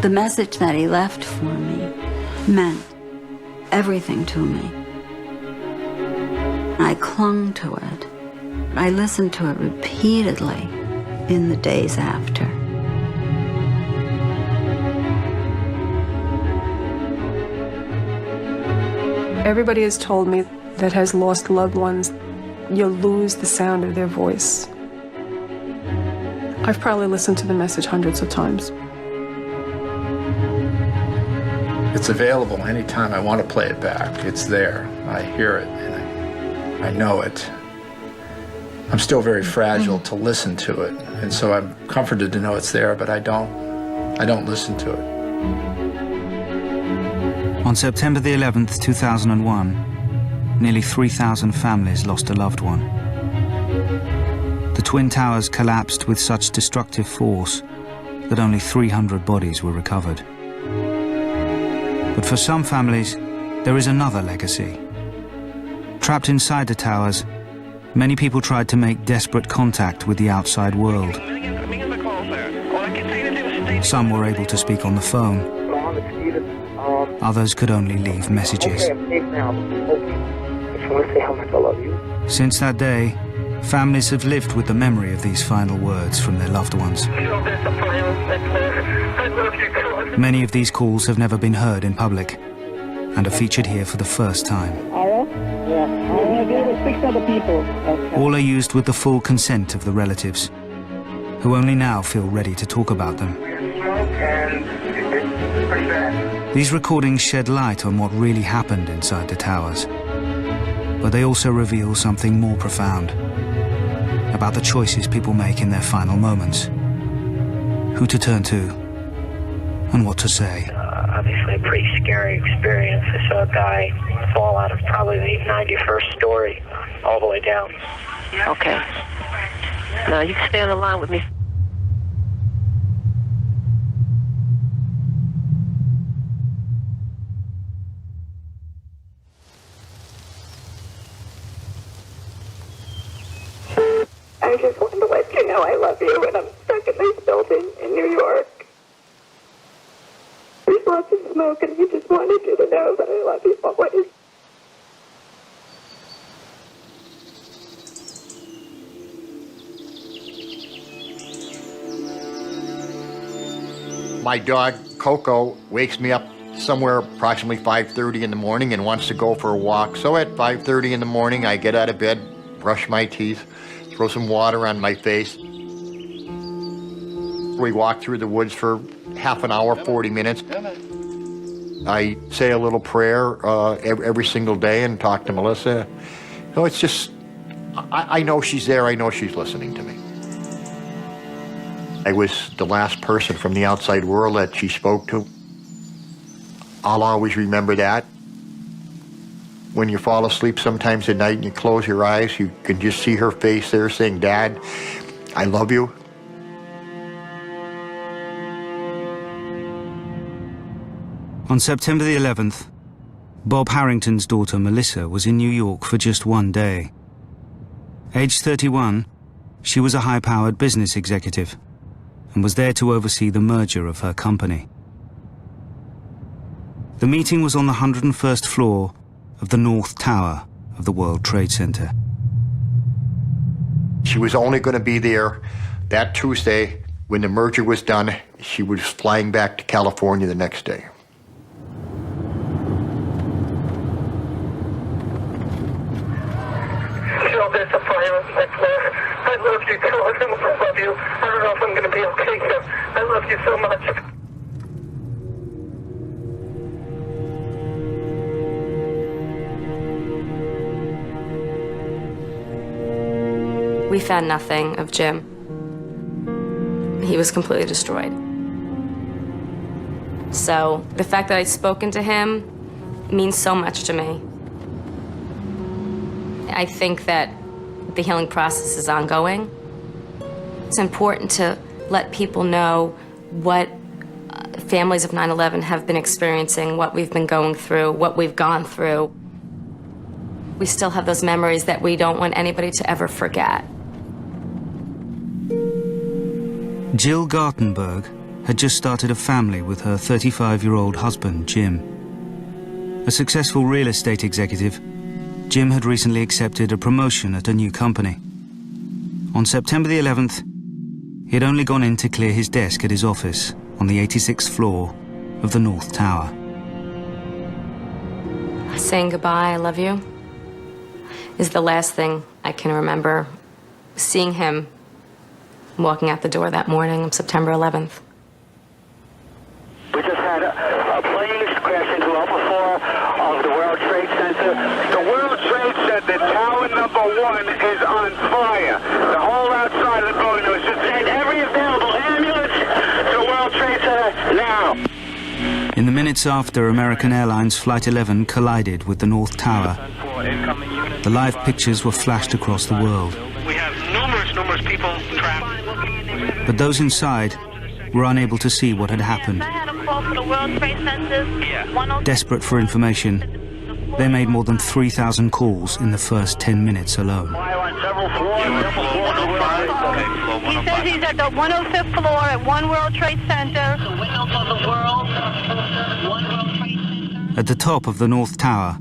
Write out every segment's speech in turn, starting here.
The message that he left for me meant everything to me. I clung to it. I listened to it repeatedly in the days after. Everybody has told me that has lost loved ones, you'll lose the sound of their voice. I've probably listened to the message hundreds of times. It's available anytime I want to play it back. It's there. I hear it and I know it. I'm still very fragile to listen to it, and so I'm comforted to know it's there, but I don't listen to it. On September the 11th, 2001, nearly 3,000 families lost a loved one. The Twin Towers collapsed with such destructive force that only 300 bodies were recovered. But for some families, there is another legacy. Trapped inside the towers, many people tried to make desperate contact with the outside world. Some were able to speak on the phone. Others could only leave messages. Since that day, families have lived with the memory of these final words from their loved ones. Many of these calls have never been heard in public and are featured here for the first time. All are used with the full consent of the relatives, who only now feel ready to talk about them. These recordings shed light on what really happened inside the towers, but they also reveal something more profound about the choices people make in their final moments, who to turn to, and what to say. Obviously a pretty scary experience. I saw a guy fall out of probably the 91st story all the way down. Okay. Now you can stay on the line with me. I just wanted to let you know I love you, and I'm stuck in this building in New York. There's lots of smoke, and I just wanted you to know that I love you always. My dog, Coco, wakes me up somewhere approximately 5:30 in the morning and wants to go for a walk. So at 5:30 in the morning, I get out of bed, brush my teeth, throw some water on my face. We walk through the woods for half an hour, 40 minutes. I say a little prayer every single day and talk to Melissa. No, it's just, I know she's there. I know she's listening to me. I was the last person from the outside world that she spoke to. I'll always remember that. When you fall asleep sometimes at night and you close your eyes, you can just see her face there saying, "Dad, I love you." On September the 11th, Bob Harrington's daughter Melissa was in New York for just one day. Aged 31, she was a high-powered business executive and was there to oversee the merger of her company. The meeting was on the 101st floor of the North Tower of the World Trade Center. She was only going to be there that Tuesday. When the merger was done, she was flying back to California the next day. There's a fire on my floor. I love you, too. I love you. I don't know if I'm going to be okay here. I love you so much. We found nothing of Jim. He was completely destroyed. So the fact that I'd spoken to him means so much to me. I think that the healing process is ongoing. It's important to let people know what families of 9/11 have been experiencing, what we've been going through, what we've gone through. We still have those memories that we don't want anybody to ever forget. Jill Gartenberg had just started a family with her 35-year-old husband, Jim. A successful real estate executive, Jim had recently accepted a promotion at a new company. On September the 11th, he had only gone in to clear his desk at his office on the 86th floor of the North Tower. Saying goodbye, I love you, is the last thing I can remember seeing him walking out the door that morning of September 11th. We just had a plane crash into upper floor of the World Trade Center. The World Trade Center, tower number 1, is on fire. The whole outside of the building was just send every available ambulance to the World Trade Center now. In the minutes after American Airlines Flight 11 collided with the North Tower, the live pictures were flashed across the world. We have numerous people trapped. But those inside were unable to see what had happened. I had a call for the World Trade Center. Desperate for information, they made more than 3,000 calls in the first 10 minutes alone. He says he's at the 105th floor at One World Trade Center. At the top of the North Tower,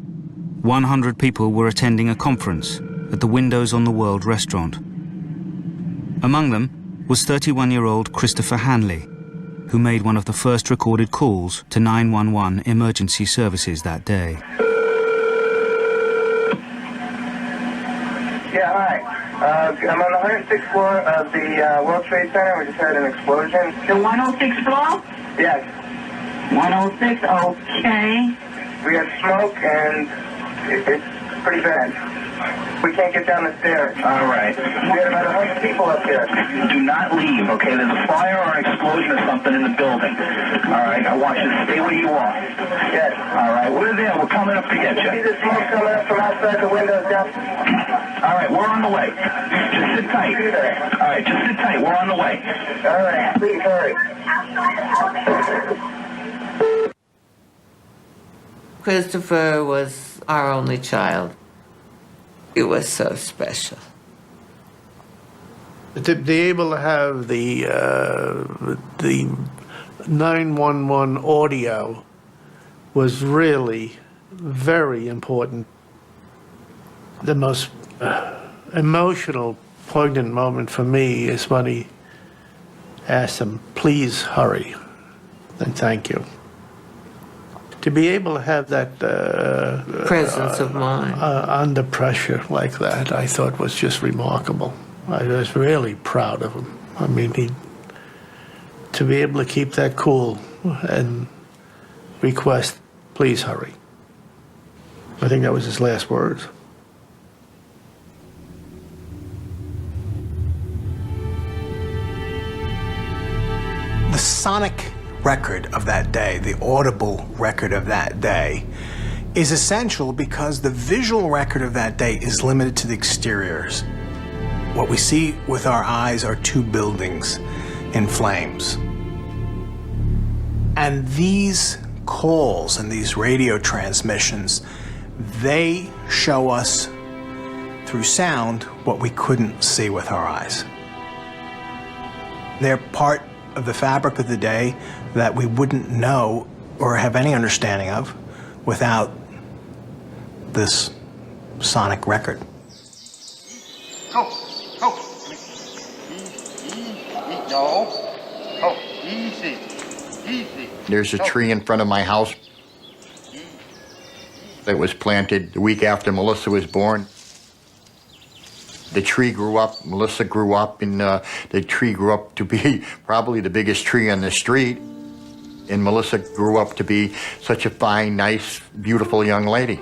100 people were attending a conference at the Windows on the World restaurant. Among them was 31-year-old Christopher Hanley, who made one of the first recorded calls to 911 emergency services that day. Yeah, hi. I'm on the 106th floor of the World Trade Center. We just had an explosion. The 106th floor? Yes. 106, okay. We have smoke and it's pretty bad. We can't get down the stairs. All right. We had about 100 people up there. Do not leave, okay? There's a fire or an explosion or something in the building. All right, I want you to stay where you are. Yes. All right, we're there. We're coming up to get you. See the smoke coming up from outside the windows down? All right, we're on the way. Just sit tight. All right, just sit tight. We're on the way. All right, please hurry. Christopher was our only child. It was so special. To be able to have the 911 audio was really very important. The most emotional, poignant moment for me is when he asked him, "Please hurry," and "Thank you." To be able to have that presence of mind under pressure like that, I thought was just remarkable. I was really proud of him. I mean, to be able to keep that cool and request, "Please hurry." I think that was his last words. The sonic record of that day, the audible record of that day, is essential because the visual record of that day is limited to the exteriors. What we see with our eyes are two buildings in flames. And these calls and these radio transmissions, they show us through sound what we couldn't see with our eyes. They're part of the fabric of the day that we wouldn't know or have any understanding of without this sonic record. No. Easy. There's a tree in front of my house that was planted the week after Melissa was born. The tree grew up, Melissa grew up, and the tree grew up to be probably the biggest tree on the street. And Melissa grew up to be such a fine, nice, beautiful young lady.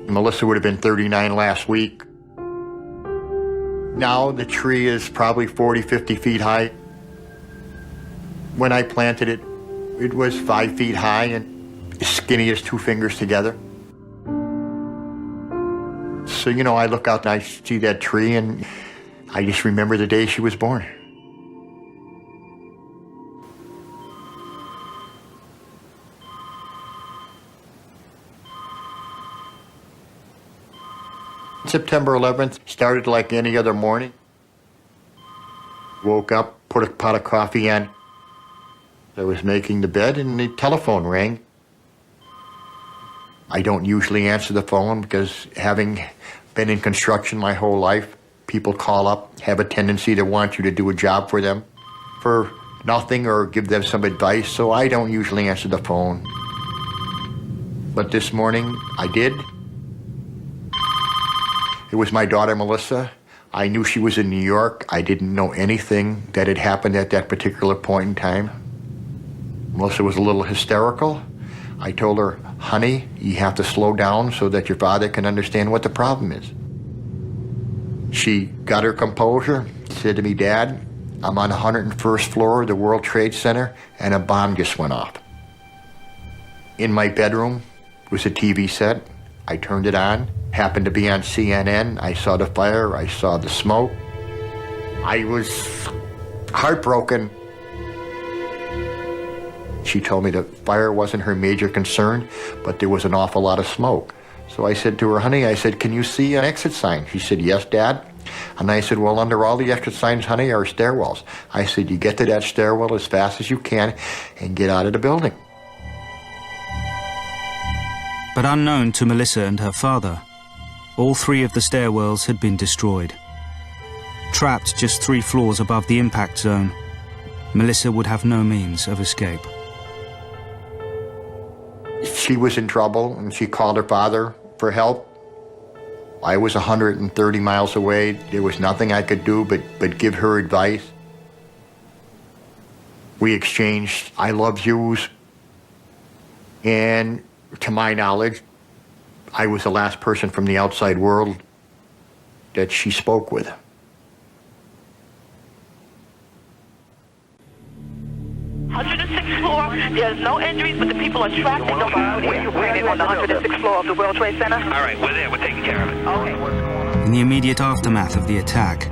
Melissa would have been 39 last week. Now the tree is probably 40, 50 feet high. When I planted it, it was 5 feet high and as skinny as two fingers together. So, you know, I look out and I see that tree and I just remember the day she was born. September 11th started like any other morning. Woke up, put a pot of coffee in. I was making the bed and the telephone rang. I don't usually answer the phone because having been in construction my whole life, people call up, have a tendency to want you to do a job for them for nothing or give them some advice, so I don't usually answer the phone. But this morning, I did. It was my daughter, Melissa. I knew she was in New York. I didn't know anything that had happened at that particular point in time. Melissa was a little hysterical. I told her, honey, you have to slow down so that your father can understand what the problem is. She got her composure, said to me, Dad, I'm on the 101st floor of the World Trade Center and a bomb just went off. In my bedroom was a TV set. I turned it on, happened to be on CNN. I saw the fire, I saw the smoke. I was heartbroken. She told me the fire wasn't her major concern, but there was an awful lot of smoke. So I said to her, honey, I said, can you see an exit sign? She said, yes, Dad. And I said, well, under all the exit signs, honey, are stairwells. I said, you get to that stairwell as fast as you can and get out of the building. But unknown to Melissa and her father, all 3 of the stairwells had been destroyed. Trapped just 3 floors above the impact zone, Melissa would have no means of escape. She was in trouble and she called her father for help. I was 130 miles away. There was nothing I could do but give her advice. We exchanged I love yous. And to my knowledge, I was the last person from the outside world that she spoke with. Floor. There's no injuries, but the people are trapped. They don't know where you bring it on the 106th floor of the World Trade Center. All right, we're there. We're taking care of it. Okay. In the immediate aftermath of the attack,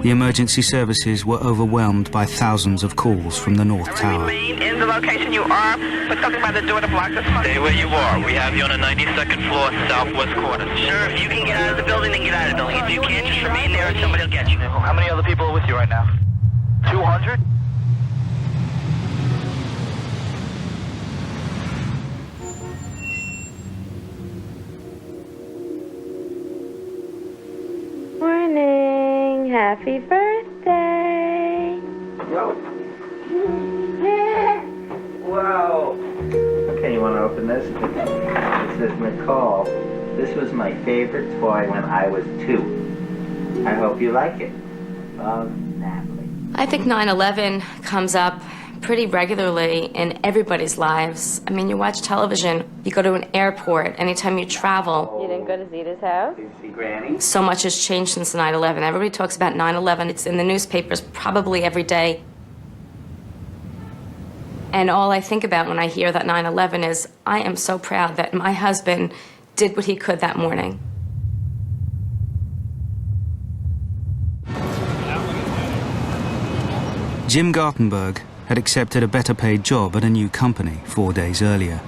the emergency services were overwhelmed by thousands of calls from the North Tower. Remain in the location you are, but something by the door to block this. Stay where you are. We have you on the 92nd floor, southwest corner. Sure, if you can get out of the building, then get out of the building. If you can't, just remain there and somebody will get you. How many other people are with you right now? 200? Morning. Happy birthday. Wow. Okay, you want to open this? This is Nicole. This was my favorite toy when I was 2. I hope you like it. Love, Natalie. I think 9/11 comes up pretty regularly in everybody's lives. I mean, you watch television, you go to an airport, anytime you travel. You didn't go to Zita's house? You see Granny? So much has changed since 9/11. Everybody talks about 9/11. It's in the newspapers probably every day. And all I think about when I hear that 9/11 is, I am so proud that my husband did what he could that morning. Jim Gartenberg had accepted a better paid job at a new company 4 days earlier.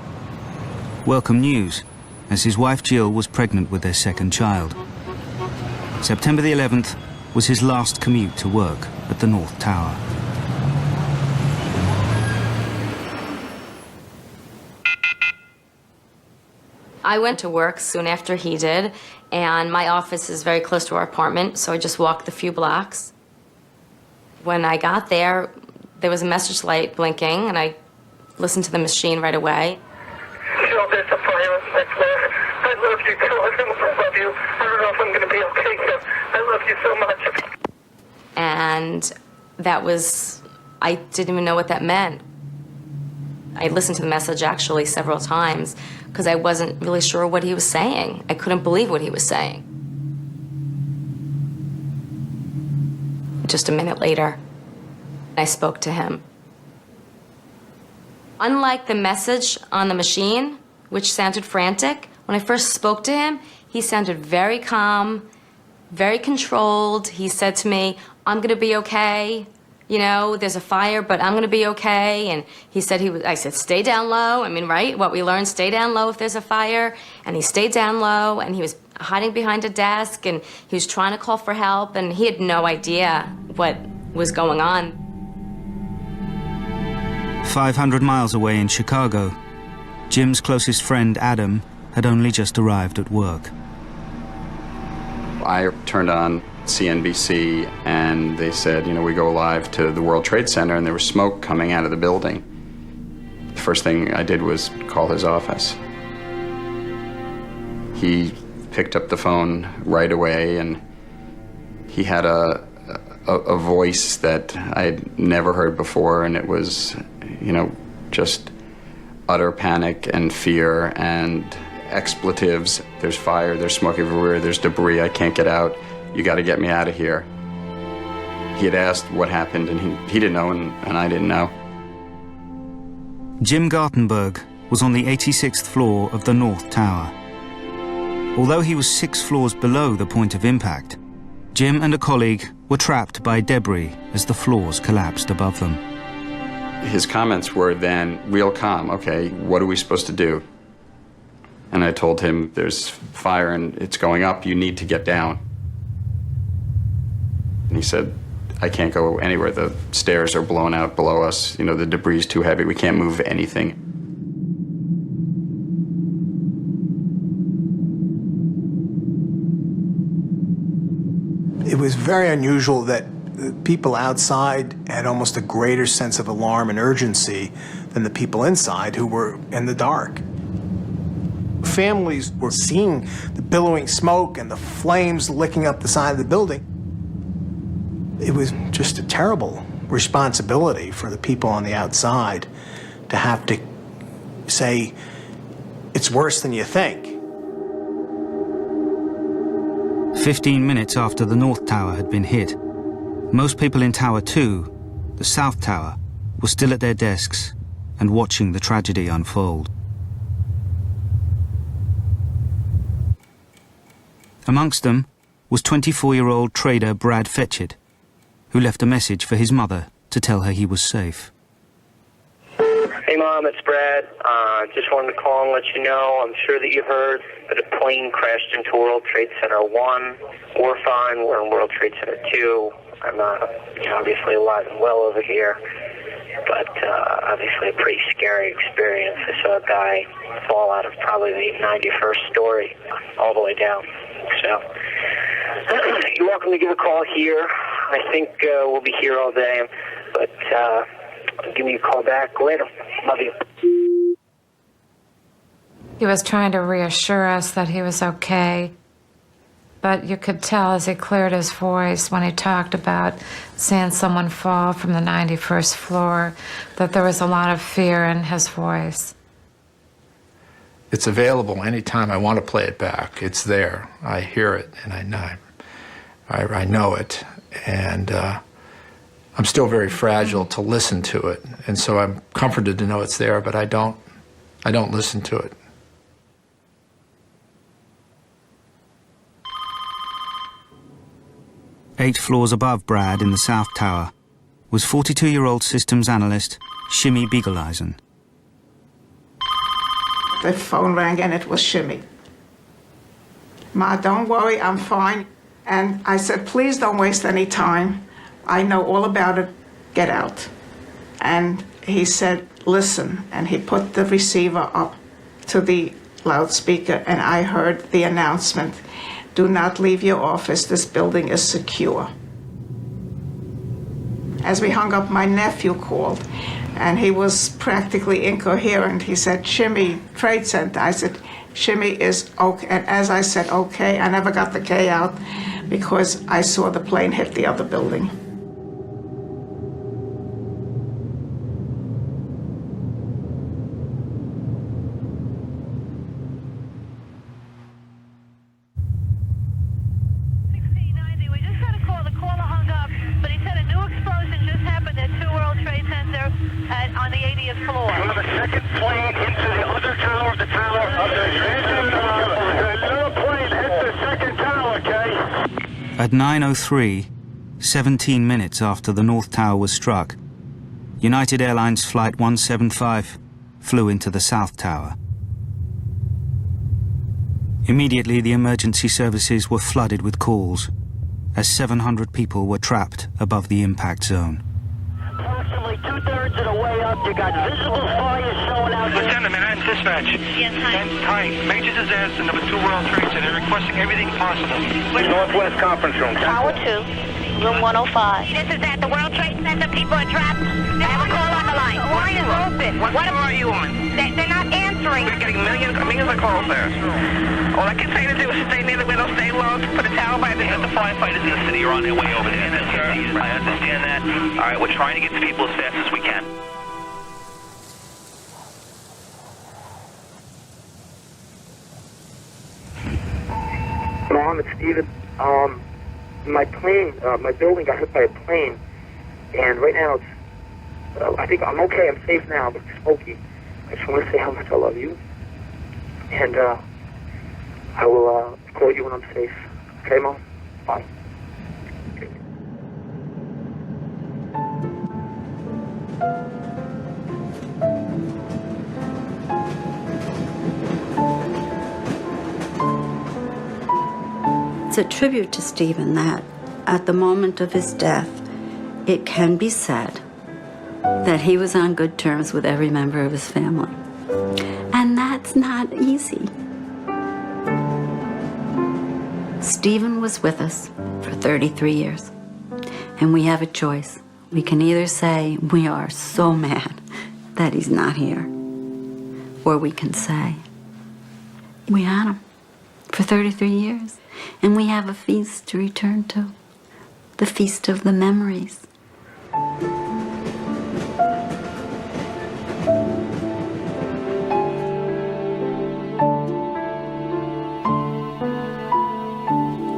Welcome news, as his wife Jill was pregnant with their second child. September the 11th was his last commute to work at the North Tower. I went to work soon after he did, and my office is very close to our apartment, so I just walked the few blocks. When I got there, there was a message light blinking, and I listened to the machine right away. Jill, there's a fire on my floor. I love you, too. I love you. I don't know if I'm going to be okay here. I love you so much. And that was, I didn't even know what that meant. I listened to the message actually several times because I wasn't really sure what he was saying. I couldn't believe what he was saying. Just a minute later, I spoke to him. Unlike the message on the machine, which sounded frantic, when I first spoke to him, he sounded very calm, very controlled. He said to me, I'm gonna be okay. You know, there's a fire, but I'm gonna be okay. And he said I said, stay down low. I mean, right? What we learned, stay down low if there's a fire. And he stayed down low, and he was hiding behind a desk, and he was trying to call for help, and he had no idea what was going on. 500 miles away in Chicago, Jim's closest friend, Adam, had only just arrived at work. I turned on CNBC and they said, you know, we go live to the World Trade Center, and there was smoke coming out of the building. The first thing I did was call his office. He picked up the phone right away, and he had a voice that I had never heard before, and it was, you know, just utter panic and fear and expletives. There's fire, there's smoke everywhere, there's debris, I can't get out. You got to get me out of here. He had asked what happened, and he didn't know, and I didn't know. Jim Gartenberg was on the 86th floor of the North Tower. Although he was 6 floors below the point of impact, Jim and a colleague were trapped by debris as the floors collapsed above them. His comments were then real calm. Okay, what are we supposed to do? And I told him, there's fire and it's going up, you need to get down. And he said, I can't go anywhere. The stairs are blown out below us. You know, the debris is too heavy. We can't move anything. It was very unusual that people outside had almost a greater sense of alarm and urgency than the people inside who were in the dark. Families were seeing the billowing smoke and the flames licking up the side of the building. It was just a terrible responsibility for the people on the outside to have to say, it's worse than you think. 15 minutes after the North Tower had been hit, most people in Tower 2, the South Tower, were still at their desks and watching the tragedy unfold. Amongst them was 24-year-old trader Brad Fetchit, who left a message for his mother to tell her he was safe. Hey, Mom, it's Brad. Just wanted to call and let you know, I'm sure that you heard that a plane crashed into World Trade Center 1. We're fine. We're in World Trade Center 2. I'm obviously alive and well over here, but obviously a pretty scary experience. I saw a guy fall out of probably the 91st story all the way down. So you're welcome to give a call here. I think we'll be here all day, but give me a call back later. Love you. He was trying to reassure us that he was okay, but you could tell as he cleared his voice when he talked about seeing someone fall from the 91st floor that there was a lot of fear in his voice. It's available anytime I want to play it back. It's there. I hear it, and I know it, and I'm still very fragile to listen to it, and so I'm comforted to know it's there, but I don't listen to it. Eight floors above Brad in the South Tower was 42-year-old systems analyst Shimmy Beagleisen. The phone rang and it was Shimmy. Ma, don't worry, I'm fine. And I said, please don't waste any time. I know all about it. Get out. And he said, listen. And he put the receiver up to the loudspeaker, and I heard the announcement, do not leave your office. This building is secure. As we hung up, my nephew called, and he was practically incoherent. He said, Shimmy, Trade Center. I said, Shimmy is okay. And as I said, okay, I never got the K out because I saw the plane hit the other building. On the 80th floor. You have a second plane into the other tower of the tower. The little plane hit the second tower, okay? At 9:03, 17 minutes after the North Tower was struck, United Airlines Flight 175 flew into the South Tower. Immediately, the emergency services were flooded with calls. as 700 people were trapped above the impact zone. Approximately 2/3 of the way up, you got visible fires showing out. Lieutenant, Manhattan Dispatch. Yes, hi. Hi. Major disaster, number 2 World Trade Center, requesting everything possible. Northwest Conference Room. Tower 2, room 105. This is at the World Trade Center. People are trapped. I have a call on the line. The line is open. What floor are you on? They're not answering. We're getting millions of calls there. All I can say to do is stay near the window, stay low, put a towel by the head. The firefighters in the city are on their way over there. I understand that. All right, we're trying to get to people as fast as we can. Mom, it's Steven. My plane, my building got hit by a plane, and right now it's, I think I'm okay, I'm safe now, but it's smoky. I just want to say how much I love you, and I will call you when I'm safe. Okay, Mom? Bye. It's a tribute to Stephen that at the moment of his death, it can be said that he was on good terms with every member of his family. And that's not easy. Stephen was with us for 33 years. And we have a choice. We can either say we are so mad that he's not here, or we can say we had him for 33 years. And we have a feast to return to, the feast of the memories.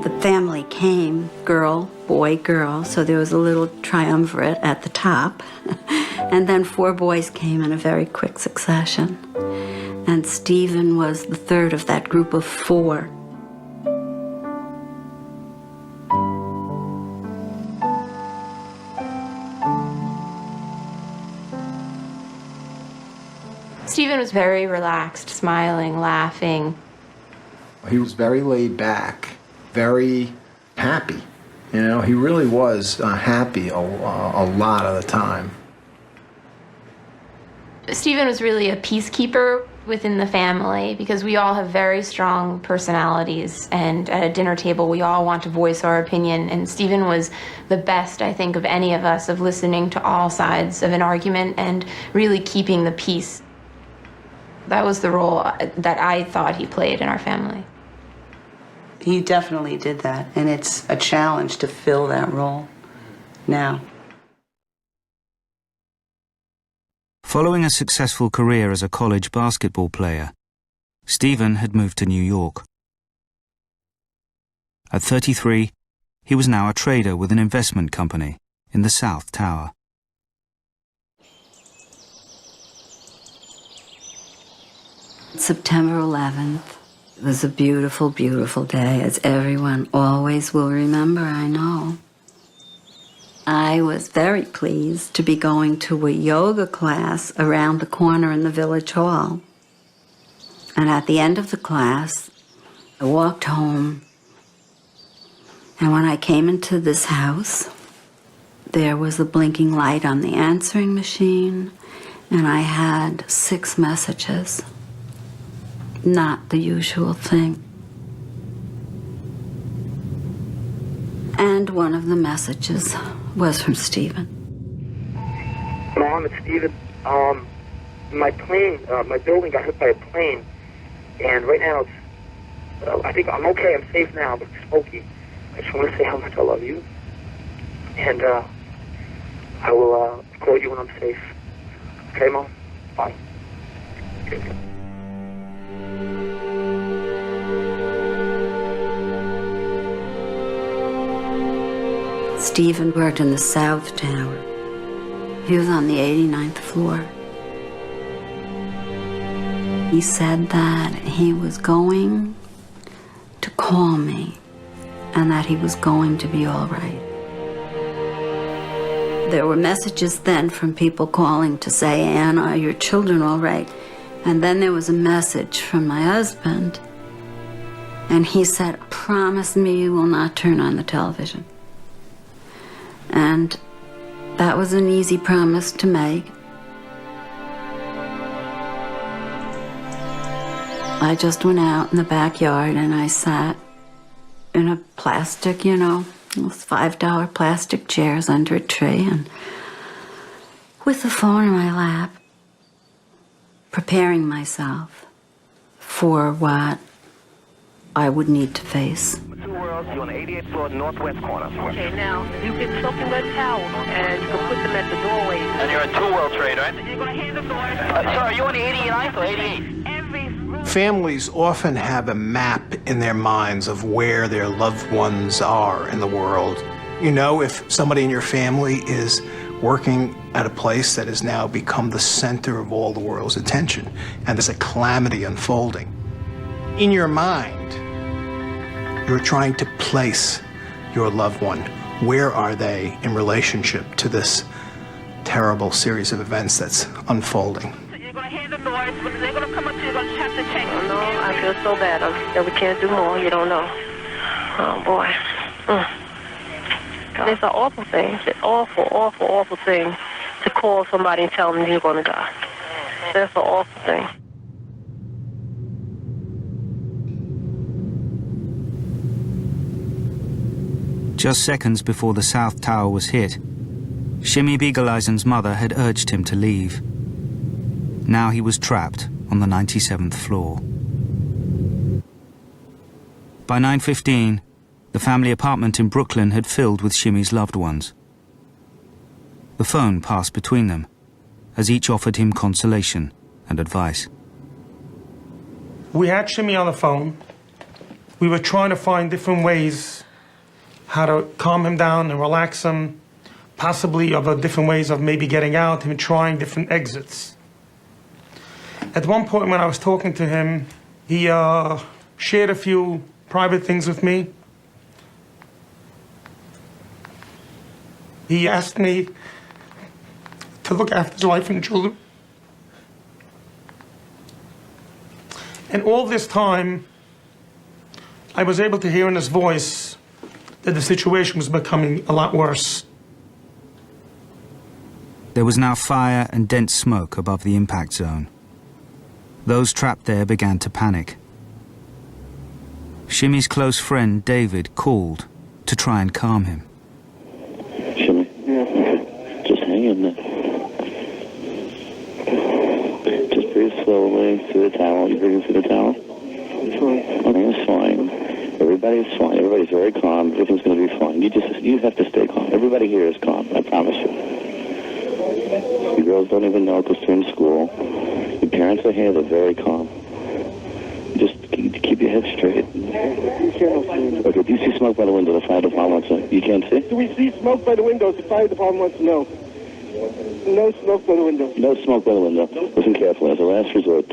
The family came, girl, boy, girl, so there was a little triumvirate at the top. And then 4 boys came in a very quick succession. And Stephen was the third of that group of 4. Stephen was very relaxed, smiling, laughing. He was very laid back, very happy. You know, he really was happy a lot of the time. Stephen was really a peacekeeper within the family because we all have very strong personalities, and at a dinner table we all want to voice our opinion, and Stephen was the best, I think, of any of us, of listening to all sides of an argument and really keeping the peace. That was the role that I thought he played in our family. He definitely did that, and it's a challenge to fill that role now. Following a successful career as a college basketball player, Stephen had moved to New York. At 33, he was now a trader with an investment company in the South Tower. September 11th. It was a beautiful, beautiful day, as everyone always will remember, I know. I was very pleased to be going to a yoga class around the corner in the Village Hall. And at the end of the class, I walked home. And when I came into this house, there was a blinking light on the answering machine, and I had 6 messages. Not the usual thing. And one of the messages was from Stephen. Mom, it's Steven. My plane, my building got hit by a plane, and right now it's, I think I'm okay, I'm safe now, but it's smoky. I just want to say how much I love you, and I will call you when I'm safe. Okay, Mom? Bye. Stephen worked in the South Tower. He was on the 89th floor. He said that he was going to call me and that he was going to be all right. There were messages then from people calling to say, Anne, are your children all right? And then there was a message from my husband And he said, promise me you will not turn on the television. And that was an easy promise to make. I just went out in the backyard and I sat in a plastic, those $5 plastic chairs under a tree, and with the phone in my lap, preparing myself for what I would need to face. Two Worlds, you're on the 88th floor, northwest corner. Okay, now, you get soaking wet towels, and you can put them at the doorways. And you're a 2 World Trade, right? You're going to hand them the doors. Sorry, are you on the 89th or 88th? Families often have a map in their minds of where their loved ones are in the world. If somebody in your family is working at a place that has now become the center of all the world's attention, and there's a calamity unfolding, in your mind, you're trying to place your loved one. Where are they in relationship to this terrible series of events that's unfolding? You're going to hand them doors, but they're going to come up to you, you're going to have to check. Oh, no, I feel so bad. We can't do more. You don't know. Oh, boy. It's an awful thing. It's an awful, awful, awful thing to call somebody and tell them you're going to die. That's an awful thing. Just seconds before the South Tower was hit, Shimmy Beagle-Eisen's mother had urged him to leave. Now he was trapped on the 97th floor. By 9:15, the family apartment in Brooklyn had filled with Shimmy's loved ones. The phone passed between them, as each offered him consolation and advice. We had Shimmy on the phone. We were trying to find different ways how to calm him down and relax him, possibly of different ways of maybe getting out, him trying different exits. At one point when I was talking to him, he shared a few private things with me. He asked me to look after his wife and children. And all this time, I was able to hear in his voice that the situation was becoming a lot worse. There was now fire and dense smoke above the impact zone. Those trapped there began to panic. Shimmy's close friend, David, called to try and calm him. Shimmy, just hang in there. Just breathe slowly through the towel. You breathing through the towel? Everything's fine. Everybody's fine. Everybody's very calm. Everything's going to be fine. You have to stay calm. Everybody here is calm. I promise you. You girls don't even know because they're in school. Your parents are here. They're very calm. Just keep your head straight. Okay, do you see smoke by the window? The fire department wants to... You can't see? Do we see smoke by the windows? The fire department wants to know. No smoke by the window. No smoke by the window. Listen carefully. As a last resort,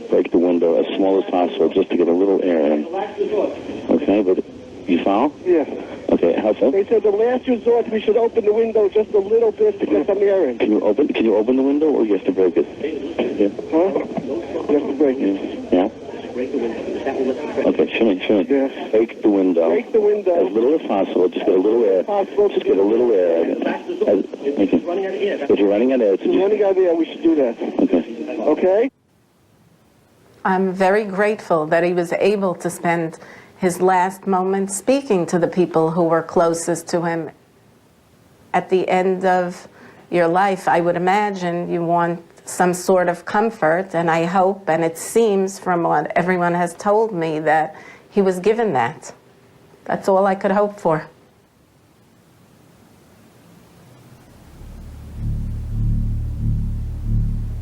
break the window as small as possible just to get a little air in. Okay, but you follow? Yeah. Okay, how so? They said the last resort we should open the window just a little bit to get some air in. Can you open the window or you have to break it? Yeah. Huh? You have to break it. Yeah. Okay, Shimmy. Yeah. Break the window. Break the window. As little as possible. Just get a little air. Just get a little air. If you're running out of air. If you're running out of air, we should do that. Okay. Okay? I'm very grateful that he was able to spend his last moments speaking to the people who were closest to him. At the end of your life, I would imagine you want some sort of comfort, and I hope, and it seems from what everyone has told me, that he was given that. That's all I could hope for.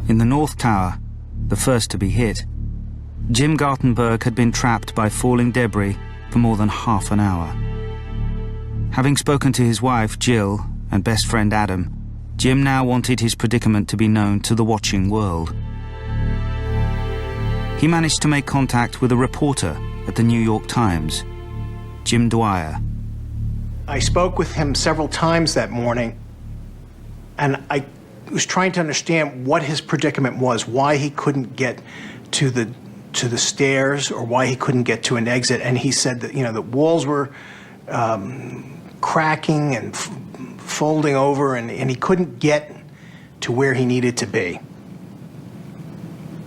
In the North Tower, the first to be hit, Jim Gartenberg had been trapped by falling debris for more than half an hour. Having spoken to his wife, Jill, and best friend, Adam, Jim now wanted his predicament to be known to the watching world. He managed to make contact with a reporter at the New York Times, Jim Dwyer. I spoke with him several times that morning, and I was trying to understand what his predicament was, why he couldn't get to the to the stairs or why he couldn't get to an exit. And he said that, you know, the walls were cracking and folding over, and he couldn't get to where he needed to be.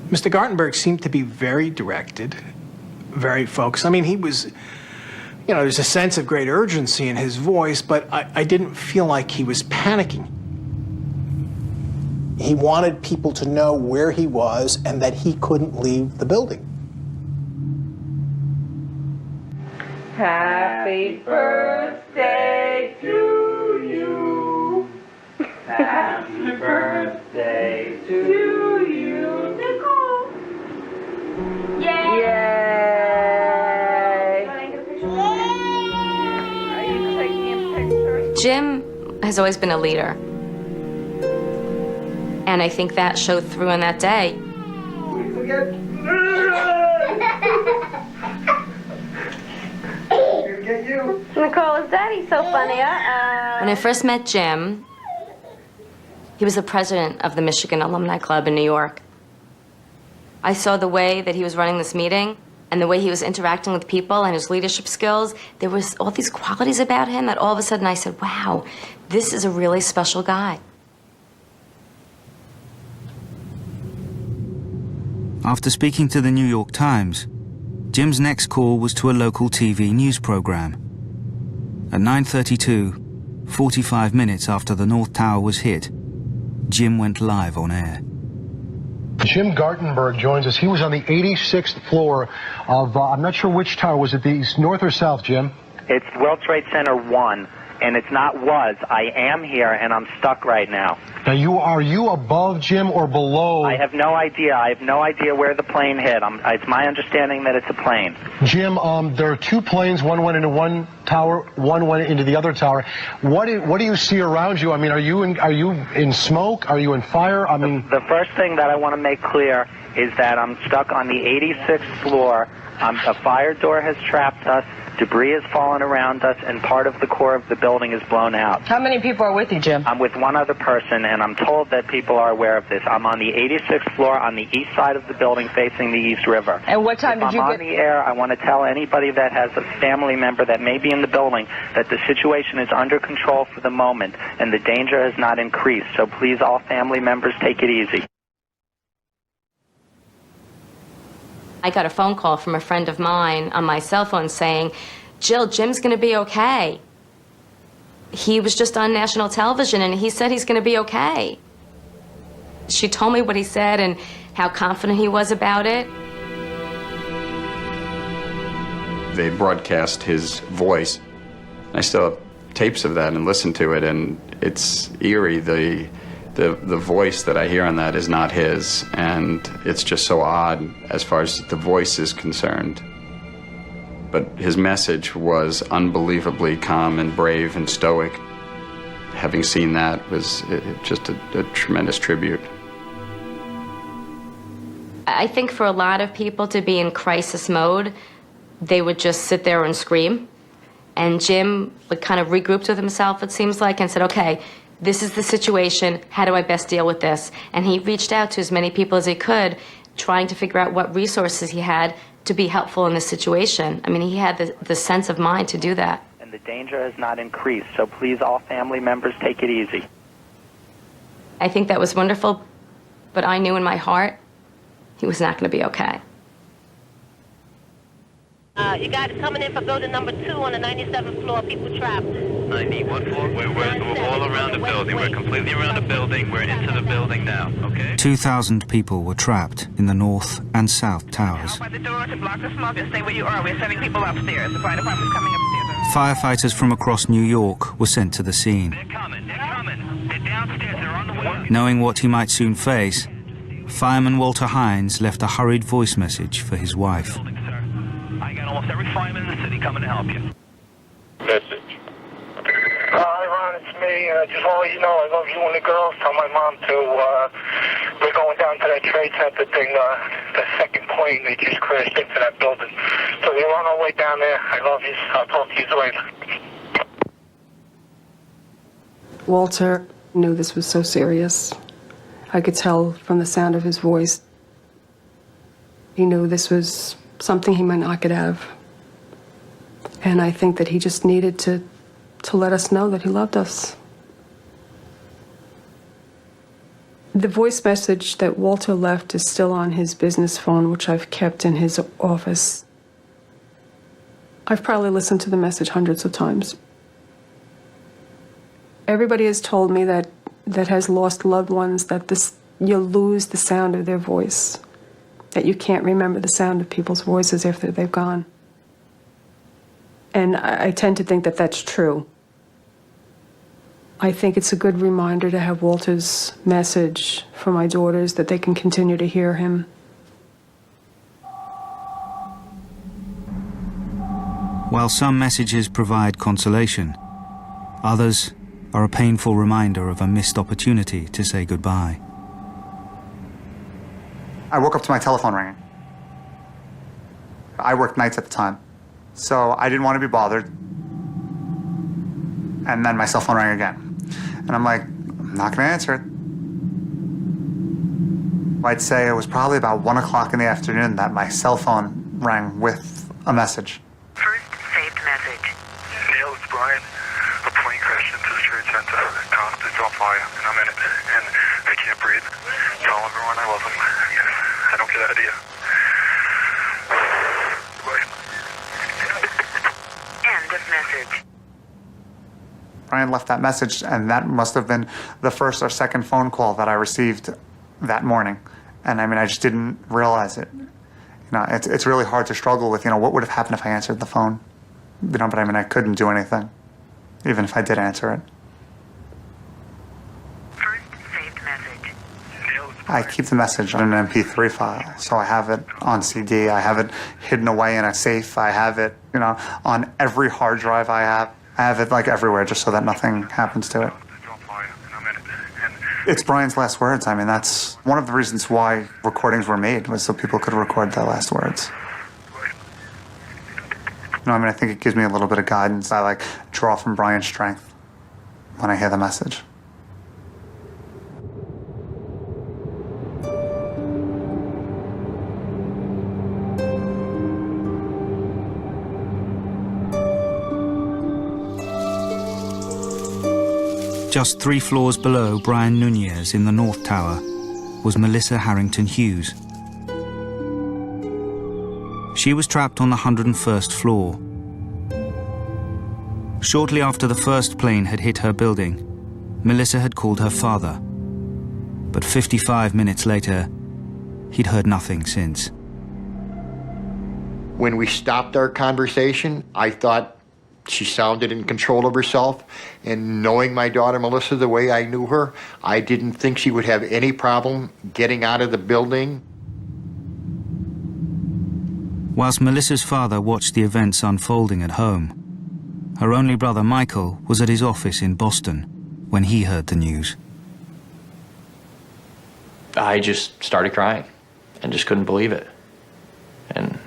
Mr. Gartenberg seemed to be very directed, very focused. I mean, he was, you know, there's a sense of great urgency in his voice, but I didn't feel like he was panicking. He wanted people to know where he was and that he couldn't leave the building. Happy birthday to you. Happy birthday to you, Nicole. Yay! Are you taking pictures? Jim has always been a leader. And I think that showed through on that day. Nicole, is Daddy so funny? When I first met Jim, he was the president of the Michigan Alumni Club in New York. I saw the way that he was running this meeting and the way he was interacting with people and his leadership skills. There was all these qualities about him that all of a sudden I said, wow, this is a really special guy. After speaking to the New York Times, Jim's next call was to a local TV news program. At 9:32, 45 minutes after the North Tower was hit, Jim went live on air. Jim Gartenberg joins us. He was on the 86th floor of, I'm not sure which tower. Was it the north or south, Jim? It's World Trade Center 1, and it's not was. I am here, and I'm stuck right now. Now, are you above, Jim, or below? I have no idea. I have no idea where the plane hit. It's my understanding that it's a plane. Jim, there are two planes. One went into one tower, one went into the other tower. What do you see around you? I mean, are you in smoke? Are you in fire? I mean, the first thing that I want to make clear is that I'm stuck on the 86th floor. A fire door has trapped us. Debris has fallen around us, and part of the core of the building is blown out. How many people are with you, Jim? I'm with one other person, and I'm told that people are aware of this. I'm on the 86th floor on the east side of the building facing the East River. And what time did you get... I'm on the air. I want to tell anybody that has a family member that may be in the building that the situation is under control for the moment, and the danger has not increased. So please, all family members, take it easy. I got a phone call from a friend of mine on my cell phone saying, Jill, Jim's going to be okay. He was just on national television and he said he's going to be okay. She told me what he said and how confident he was about it. They broadcast his voice. I still have tapes of that and listen to it, and it's eerie. The voice that I hear on that is not his, and it's just so odd as far as the voice is concerned. But his message was unbelievably calm and brave and stoic. Having seen that was just a tremendous tribute. I think for a lot of people to be in crisis mode, they would just sit there and scream. And Jim would kind of regrouped with himself, it seems like, and said, okay, this is the situation, how do I best deal with this? And he reached out to as many people as he could, trying to figure out what resources he had to be helpful in this situation. I mean, he had the sense of mind to do that. And the danger has not increased, so please, all family members, take it easy. I think that was wonderful, but I knew in my heart he was not going to be okay. You guys coming in for building number 2 on the 97th floor, people trapped. 90, what floor? We're all around the building. We're completely around the building. We're into the building now, okay? 2,000 people were trapped in the north and south towers. By the door to block the smoke and stay where you are. We're sending people upstairs. The fire department's coming upstairs. Firefighters from across New York were sent to the scene. They're coming. They're downstairs. They're on the way. Knowing what he might soon face, fireman Walter Hines left a hurried voice message for his wife. I got almost every fireman in the city coming to help you. Message. Hi, Ron, it's me. Just want to let you know I love you and the girls. Tell my mom we're going down to that Trade Center thing, the second plane that just crashed into that building. So we're on our way down there. I love you. I'll talk to you later. Walter knew this was so serious. I could tell from the sound of his voice. He knew this was something he might not get out of. And I think that he just needed to let us know that he loved us. The voice message that Walter left is still on his business phone, which I've kept in his office. I've probably listened to the message hundreds of times. Everybody has told me that has lost loved ones that you'll lose the sound of their voice, that you can't remember the sound of people's voices after they've gone. And I tend to think that that's true. I think it's a good reminder to have Walter's message for my daughters, that they can continue to hear him. While some messages provide consolation, others are a painful reminder of a missed opportunity to say goodbye. I woke up to my telephone ringing. I worked nights at the time, so I didn't want to be bothered. And then my cell phone rang again. And I'm like, I'm not going to answer it. I'd say it was probably about 1 o'clock in the afternoon that my cell phone rang with a message. First saved message. Neil, it's Brian. A plane crashed into the Trade Center. It's on fire, and I'm in it. And I can't breathe. Tell everyone I love them. I don't get out of here. End of message. Brian left that message, and that must have been the first or second phone call that I received that morning. And I mean, I just didn't realize it. You know, it's really hard to struggle with, you know, what would have happened if I answered the phone? You know, but I mean, I couldn't do anything, even if I did answer it. First saved message. I keep the message on an MP3 file, so I have it on CD, I have it hidden away in a safe, I have it, you know, on every hard drive I have it like everywhere, just so that nothing happens to it. It's Brian's last words. I mean, that's one of the reasons why recordings were made, was so people could record their last words. You know, I mean, I think it gives me a little bit of guidance. I like draw from Brian's strength when I hear the message. Just 3 floors below Brian Nunez in the North Tower was Melissa Harrington Hughes. She was trapped on the 101st floor. Shortly after the first plane had hit her building, Melissa had called her father. But 55 minutes later, he'd heard nothing since. When we stopped our conversation, I thought she sounded in control of herself, and knowing my daughter Melissa the way I knew her, I didn't think she would have any problem getting out of the building. Whilst Melissa's father watched the events unfolding at home, her only brother Michael was at his office in Boston when he heard the news. I just started crying and just couldn't believe it. And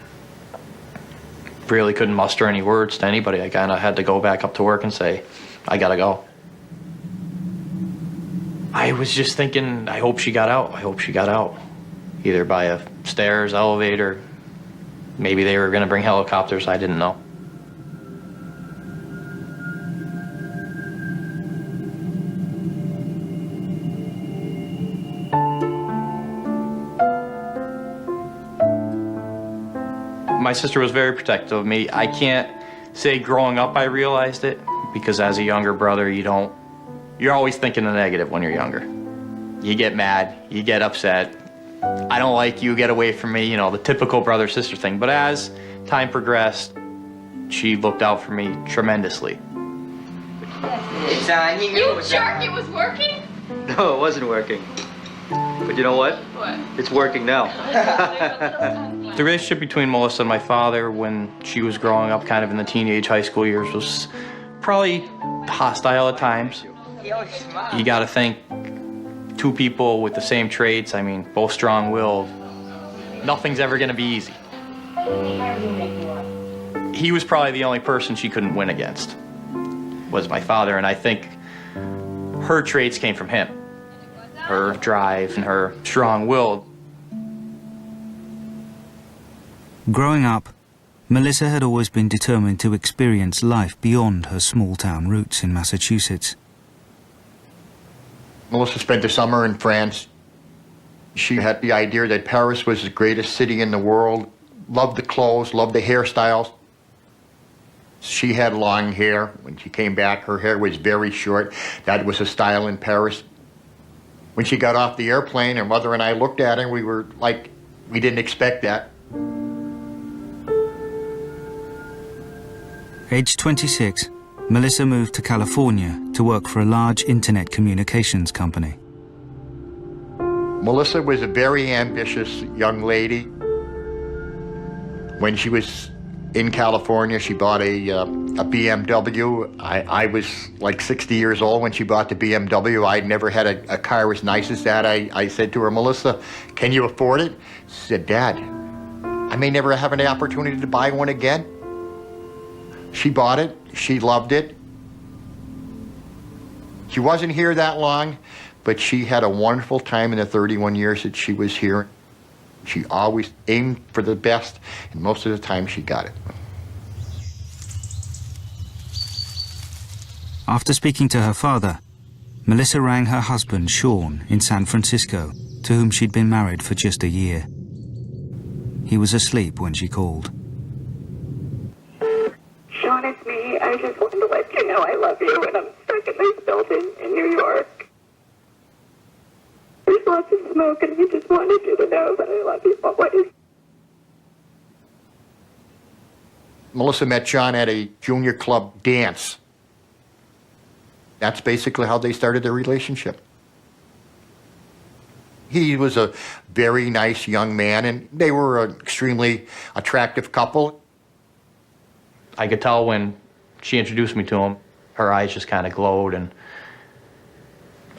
really couldn't muster any words to anybody. I kind of had to go back up to work and say, I gotta go. I was just thinking, I hope she got out. I hope she got out. Either by a stairs, elevator. Maybe they were gonna bring helicopters, I didn't know. My sister was very protective of me. I can't say growing up I realized it, because as a younger brother, you're always thinking the negative when you're younger. You get mad, you get upset. I don't like you, get away from me, you know, the typical brother-sister thing. But as time progressed, she looked out for me tremendously. It's on. He knew You it was jerk, it was working? No, it wasn't working. But you know what? What? It's working now. The relationship between Melissa and my father when she was growing up, kind of in the teenage high school years, was probably hostile at times. You gotta think, 2 people with the same traits, I mean, both strong-willed, nothing's ever gonna be easy. He was probably the only person she couldn't win against, was my father, and I think her traits came from him. Her drive and her strong-willed. Growing up, Melissa had always been determined to experience life beyond her small-town roots in Massachusetts. Melissa spent the summer in France. She had the idea that Paris was the greatest city in the world, loved the clothes, loved the hairstyles. She had long hair. When she came back, her hair was very short. That was a style in Paris. When she got off the airplane, her mother and I looked at her, and we were like, we didn't expect that. Aged 26, Melissa moved to California to work for a large internet communications company. Melissa was a very ambitious young lady. When she was in California, she bought a BMW. I was like 60 years old when she bought the BMW. I'd never had a car as nice as that. I said to her, Melissa, can you afford it? She said, Dad, I may never have an opportunity to buy one again. She bought it. She loved it. She wasn't here that long, but she had a wonderful time in the 31 years that she was here. She always aimed for the best, and most of the time she got it. After speaking to her father, Melissa rang her husband, Sean, in San Francisco, to whom she'd been married for just a year. He was asleep when she called. Sean, it's me. I just wanted to let you know I love you, and I'm stuck in this building in New York. There's lots of smoke, and I just wanted you to know that I love you always. Melissa met John at a junior club dance. That's basically how they started their relationship. He was a very nice young man, and they were an extremely attractive couple. I could tell when she introduced me to him, her eyes just kind of glowed, and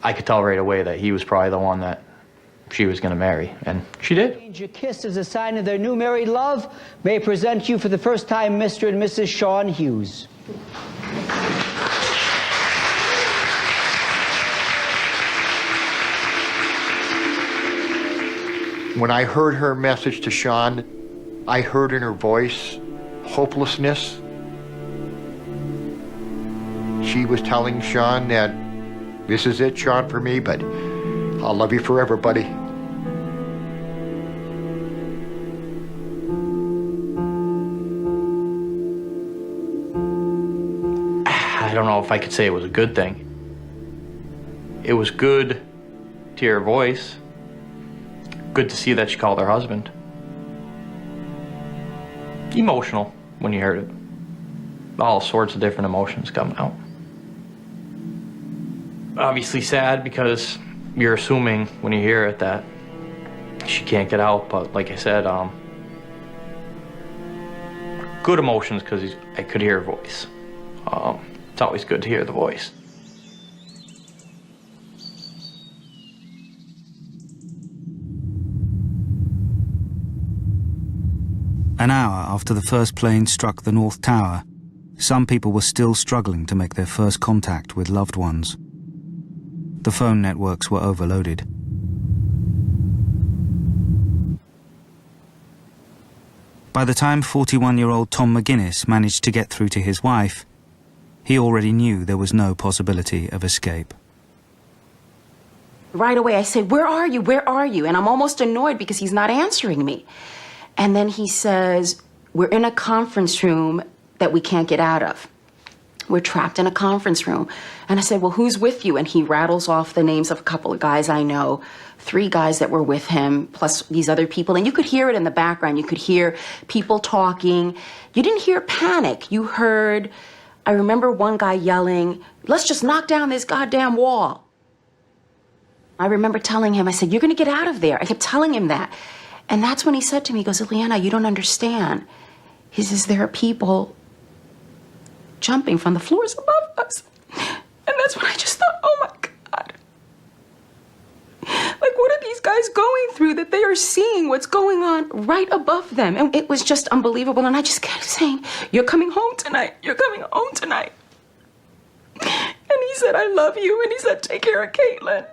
I could tell right away that he was probably the one that she was going to marry, and she did. Your kiss as a sign of their new married love may present you for the first time Mr. and Mrs. Sean Hughes. When I heard her message to Sean, I heard in her voice hopelessness. She was telling Sean that this is it, Sean, for me, but I'll love you forever, buddy. I don't know if I could say it was a good thing. It was good to hear her voice. Good to see that she called her husband. Emotional when you heard it. All sorts of different emotions coming out. Obviously sad because you're assuming when you hear it that she can't get out, but like I said, good emotions because I could hear her voice. It's always good to hear the voice. An hour after the first plane struck the North Tower, some people were still struggling to make their first contact with loved ones. The phone networks were overloaded. By the time 41-year-old Tom McGuinness managed to get through to his wife, he already knew there was no possibility of escape. Right away I said, "Where are you? Where are you?" And I'm almost annoyed because he's not answering me. And then he says, "We're in a conference room that we can't get out of. We're trapped in a conference room." And I said, "Well, who's with you?" And he rattles off the names of a couple of guys I know, 3 guys that were with him, plus these other people. And you could hear it in the background. You could hear people talking. You didn't hear panic. You heard, I remember one guy yelling, "Let's just knock down this goddamn wall." I remember telling him, I said, "You're going to get out of there." I kept telling him that. And that's when he said to me, he goes, "Ileana, you don't understand." He says, "There are people jumping from the floors above us." And that's when I just thought, oh my God. Like, what are these guys going through that they are seeing what's going on right above them? And it was just unbelievable. And I just kept saying, "You're coming home tonight. You're coming home tonight." And he said, "I love you." And he said, "Take care of Caitlin."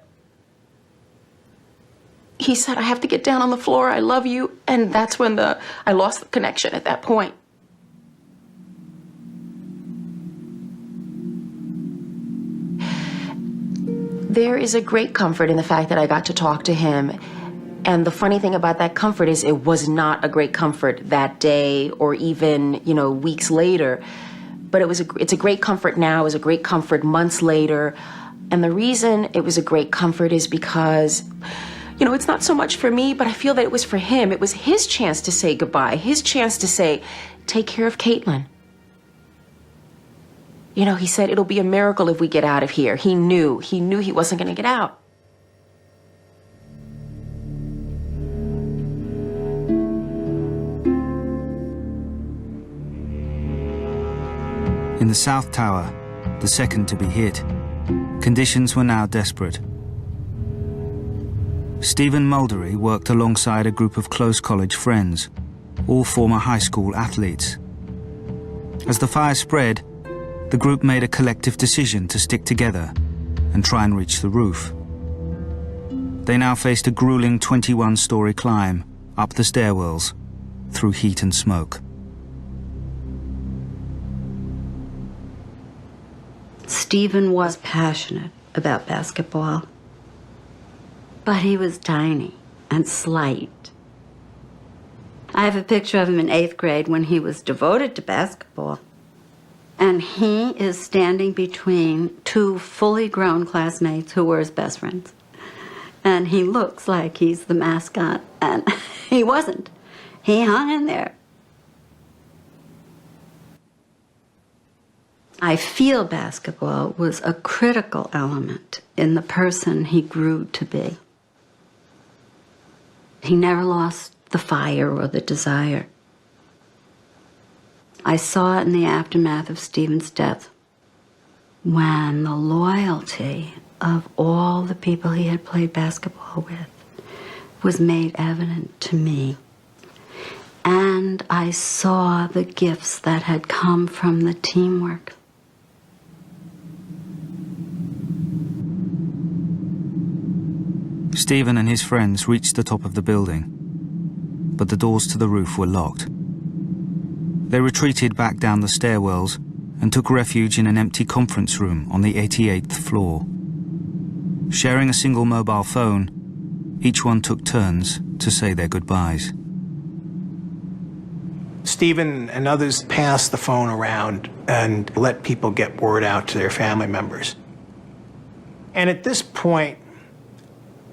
he said, I have to get down on the floor, I love you. And that's when I lost the connection at that point. There is a great comfort in the fact that I got to talk to him. And the funny thing about that comfort is it was not a great comfort that day or even, weeks later. But it's a great comfort now. It was a great comfort months later. And the reason it was a great comfort is because, it's not so much for me, but I feel that it was for him. It was his chance to say goodbye, his chance to say, take care of Caitlin. He said, it'll be a miracle if we get out of here. He knew he wasn't going to get out. In the South Tower, the second to be hit, conditions were now desperate. Stephen Mulderry worked alongside a group of close college friends, all former high school athletes. As the fire spread, the group made a collective decision to stick together and try and reach the roof. They now faced a grueling 21-story climb up the stairwells through heat and smoke. Stephen was passionate about basketball, but he was tiny and slight. I have a picture of him in 8th grade when he was devoted to basketball. And he is standing between two fully grown classmates who were his best friends. And he looks like he's the mascot, and he wasn't. He hung in there. I feel basketball was a critical element in the person he grew to be. He never lost the fire or the desire. I saw it in the aftermath of Stephen's death, when the loyalty of all the people he had played basketball with was made evident to me. And I saw the gifts that had come from the teamwork. Stephen and his friends reached the top of the building, but the doors to the roof were locked. They retreated back down the stairwells and took refuge in an empty conference room on the 88th floor. Sharing a single mobile phone, each one took turns to say their goodbyes. Stephen and others passed the phone around and let people get word out to their family members. And at this point,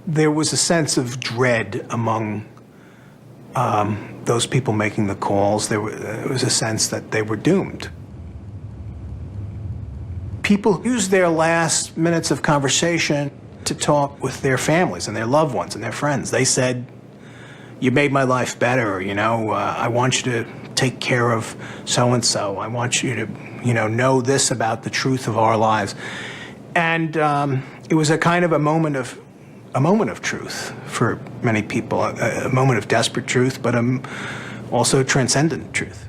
there was a sense of dread among those people making the calls. There was a sense that they were doomed. People used their last minutes of conversation to talk with their families and their loved ones and their friends. They said, you made my life better, I want you to take care of so-and-so. I want you to, know this about the truth of our lives. And it was a kind of a moment of truth for many people, a moment of desperate truth, but also transcendent truth.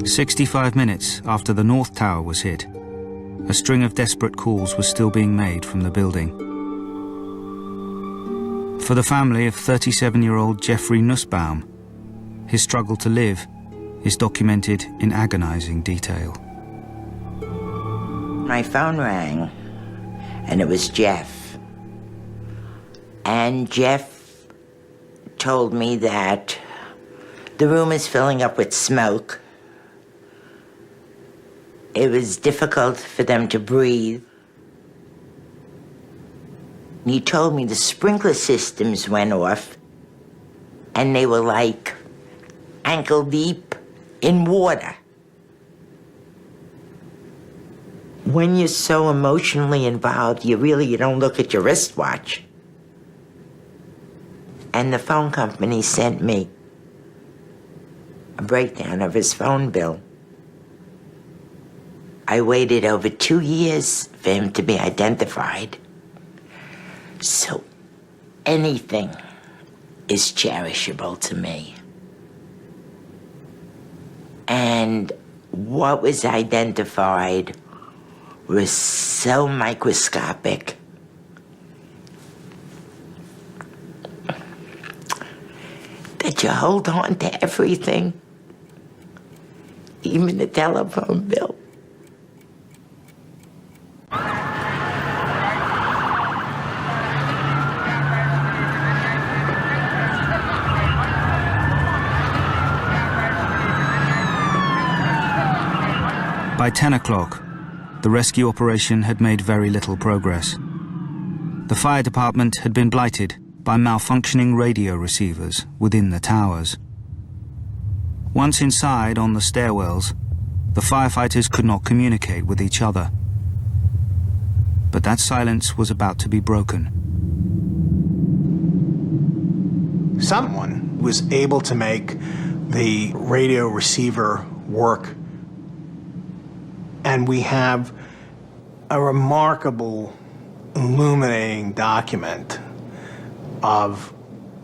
"65 minutes after the North Tower was hit, a string of desperate calls was still being made from the building. For the family of 37-year-old Jeffrey Nussbaum, his struggle to live is documented in agonizing detail. My phone rang, and it was Jeff. And Jeff told me that the room is filling up with smoke. It was difficult for them to breathe. He told me the sprinkler systems went off, and they were like ankle deep in water. When you're so emotionally involved, you don't look at your wristwatch. And the phone company sent me a breakdown of his phone bill. I waited over 2 years for him to be identified. So anything is cherishable to me. And what was identified was so microscopic. That you hold on to everything, even the telephone bill. By 10 o'clock, the rescue operation had made very little progress. The fire department had been blighted by malfunctioning radio receivers within the towers. Once inside on the stairwells, the firefighters could not communicate with each other. But that silence was about to be broken. Someone was able to make the radio receiver work, and we have a remarkable, illuminating document of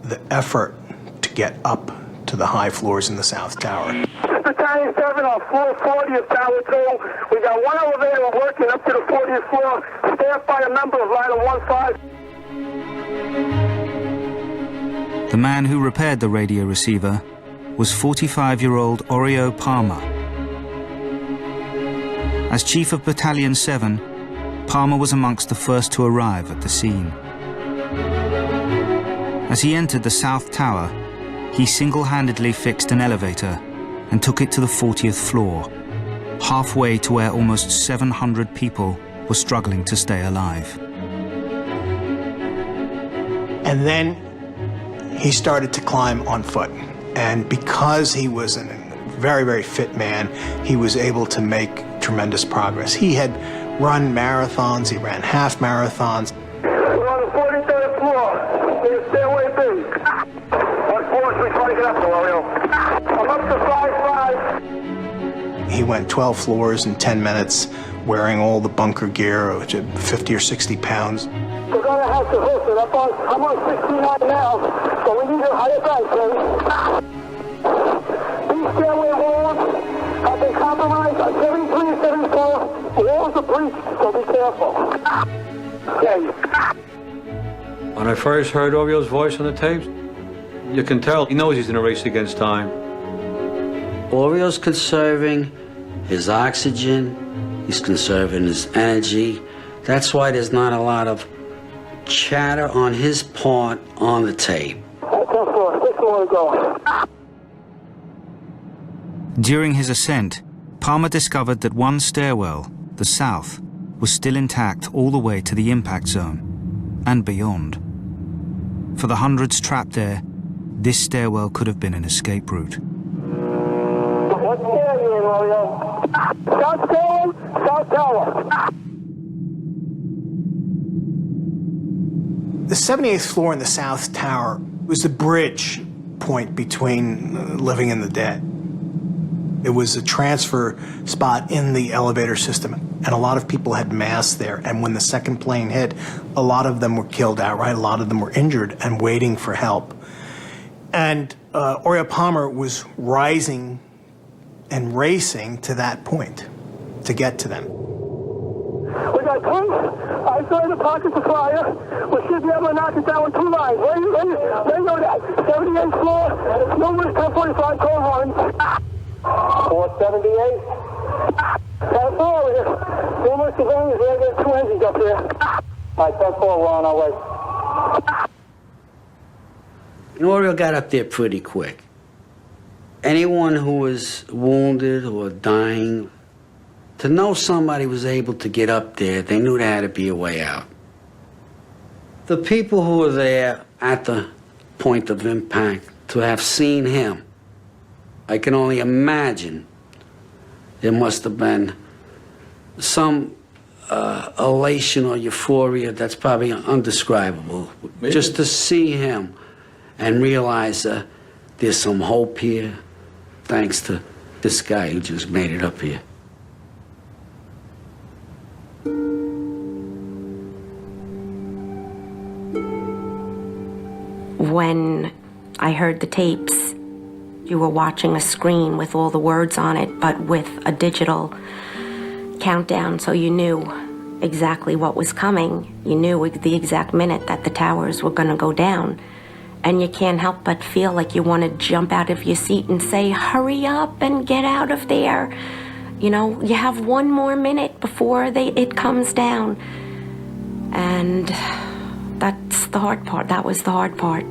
the effort to get up to the high floors in the South Tower. Battalion 7 on floor 40 of Tower 2. We got one elevator working up to the 40th floor, staffed by a member of Line 15. The man who repaired the radio receiver was 45-year-old Oreo Palmer. As Chief of Battalion 7, Palmer was amongst the first to arrive at the scene. As he entered the South Tower, he single-handedly fixed an elevator and took it to the 40th floor, halfway to where almost 700 people were struggling to stay alive. And then he started to climb on foot. And because he was a very, very fit man, he was able to make tremendous progress. He had run marathons, he ran half marathons. We're on the 43rd floor. There's stairway B. What floor should we try to get up to, Oreo? I'm up to 5'5". He went 12 floors in 10 minutes, wearing all the bunker gear, which had 50 or 60 pounds. We're going to have to host it. I'm on 69 now, so we need a higher bank, please. These stairway walls have been compromised on 73 and 74. The walls are breached, so be careful. Okay. When I first heard Oreo's voice on the tapes, you can tell he knows he's in a race against time. Oreo's conserving his oxygen, he's conserving his energy. That's why there's not a lot of chatter on his part on the tape. 6 more to go. During his ascent, Palmer discovered that one stairwell, the south, was still intact all the way to the impact zone and beyond. For the hundreds trapped there, this stairwell could have been an escape route. What stair are you in, Oreo? South Tower, South Tower. The 78th floor in the South Tower was the bridge point between living and the dead. It was a transfer spot in the elevator system, and a lot of people had mass there. And when the second plane hit, a lot of them were killed outright, a lot of them were injured and waiting for help. And Oreo Palmer was rising and racing to that point to get to them. We got tanks. I saw the pockets of fire. We should be able to knock it down with 2 lines. Where you know that? 78th floor, numerous 1045 call horns. 478. That's all over here. Numerous civilians there. There's 2 engines up here. All right, 10-4, we're on our way. And Oreo got up there pretty quick. Anyone who was wounded or dying, to know somebody was able to get up there, they knew there had to be a way out. The people who were there at the point of impact, to have seen him, I can only imagine there must have been some elation or euphoria that's probably undescribable. Maybe. Just to see him and realize there's some hope here, thanks to this guy who just made it up here. When I heard the tapes, you were watching a screen with all the words on it, but with a digital countdown, so you knew exactly what was coming. You knew the exact minute that the towers were going to go down. And you can't help but feel like you want to jump out of your seat and say, hurry up and get out of there. You know, you have one more minute before it comes down. And that's the hard part. That was the hard part.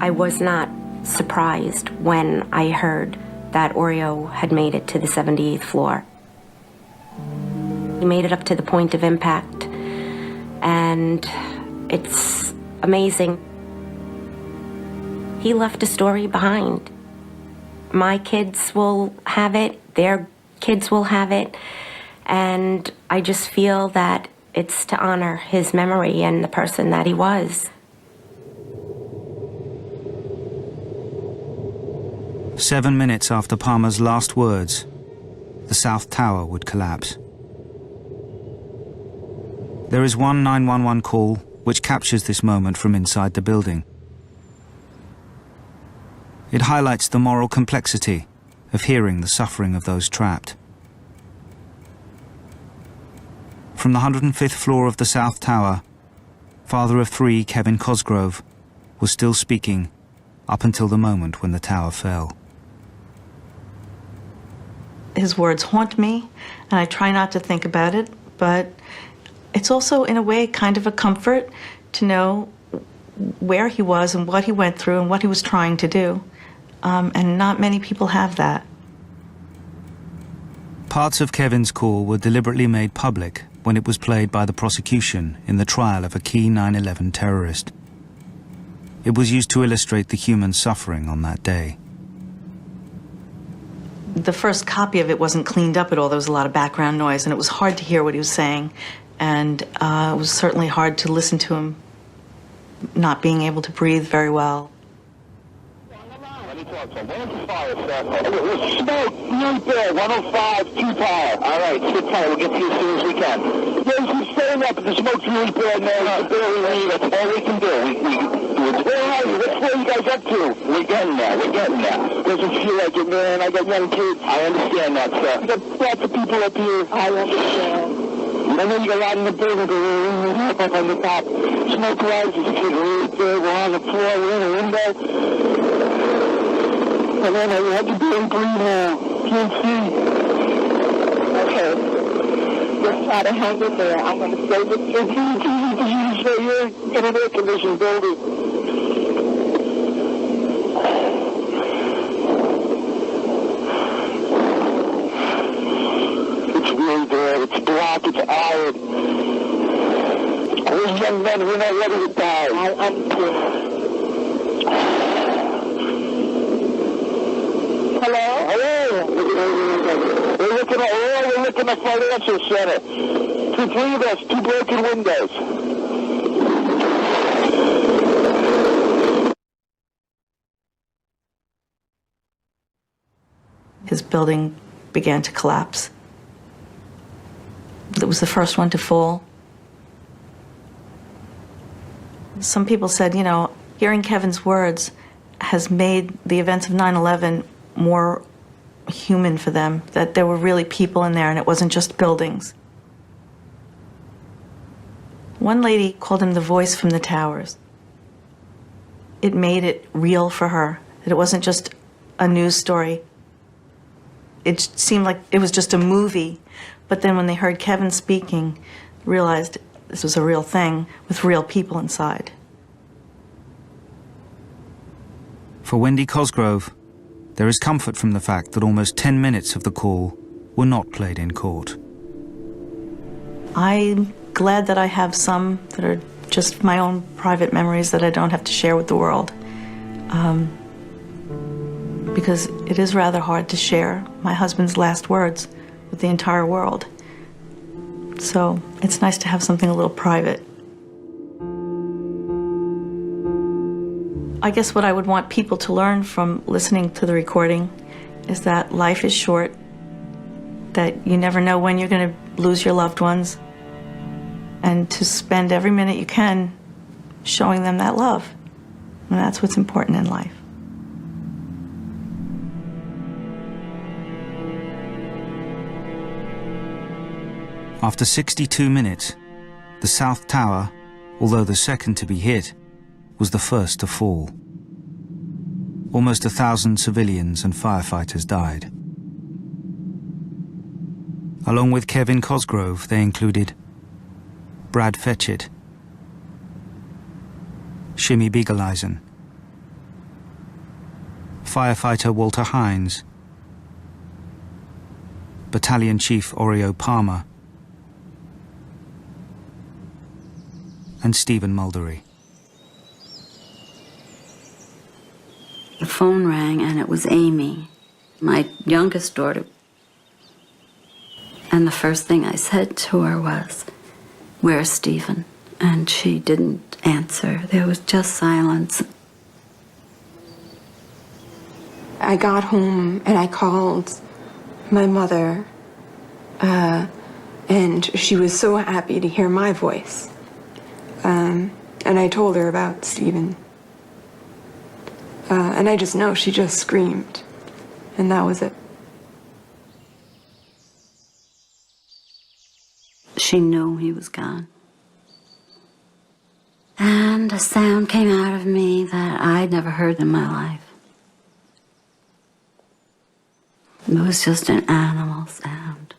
I was not surprised when I heard that Oreo had made it to the 78th floor. He made it up to the point of impact. And it's amazing. He left a story behind. My kids will have it, their kids will have it, and I just feel that it's to honor his memory and the person that he was. "7 minutes after Palmer's last words, the South Tower would collapse. There is one 911 call which captures this moment from inside the building. It highlights the moral complexity of hearing the suffering of those trapped. From the 105th floor of the South Tower, father of 3 Kevin Cosgrove was still speaking up until the moment when the tower fell. His words haunt me, and I try not to think about it, but it's also, in a way, kind of a comfort to know where he was and what he went through and what he was trying to do. And not many people have that. Parts of Kevin's call were deliberately made public when it was played by the prosecution in the trial of a key 9/11 terrorist. It was used to illustrate the human suffering on that day. The first copy of it wasn't cleaned up at all. There was a lot of background noise, and it was hard to hear what he was saying. And it was certainly hard to listen to him not being able to breathe very well. Smoke, right there, 105, 2 Tower. All right, sit tight. We'll get to you as soon as we can. There's some staying up, the smoke's really bad, man. Barely leave. That's all we can do. Where are you? What floor are you guys up to? We're getting there. We're getting there. Doesn't feel like it, man. I got young kids. I understand that, sir. I got lots of people up here. I understand. I know you got a lot in the building, but we're up on the top. Smoke rises. It's really bad. We're on the floor. We're in a window. And then I had to be in green now. Can't see. Okay. Just try to hang it there. I'm going to stay with you. You say you're in an air-conditioned building. It's really bad. It's black. It's iron. We're young men. We're not ready to die. I'm Hello? Hello? We're looking at Financial Center. 3 of us, 2 broken windows. His building began to collapse. It was the first one to fall. Some people said, you know, hearing Kevin's words has made the events of 9/11 more human for them, that there were really people in there and it wasn't just buildings. One lady called him the voice from the towers. It made it real for her, that it wasn't just a news story. It seemed like it was just a movie, but then when they heard Kevin speaking, realized this was a real thing with real people inside. For Wendy Cosgrove, there is comfort from the fact that almost 10 minutes of the call were not played in court. I'm glad that I have some that are just my own private memories that I don't have to share with the world. Because it is rather hard to share my husband's last words with the entire world. So it's nice to have something a little private. I guess what I would want people to learn from listening to the recording is that life is short, that you never know when you're going to lose your loved ones, and to spend every minute you can showing them that love. And that's what's important in life. After 62 minutes, the South Tower, although the second to be hit, was the first to fall. Almost 1,000 civilians and firefighters died. Along with Kevin Cosgrove, they included Brad Fetchit, Shimmy Beagleisen, firefighter Walter Hines, Battalion Chief Oreo Palmer, and Stephen Muldery. The phone rang, and it was Amy, my youngest daughter. And the first thing I said to her was, "Where's Stephen?" And she didn't answer. There was just silence. I got home and I called my mother, and she was so happy to hear my voice. And I told her about Stephen. And I just know she just screamed, and that was it. She knew he was gone. And a sound came out of me that I'd never heard in my life. It was just an animal sound.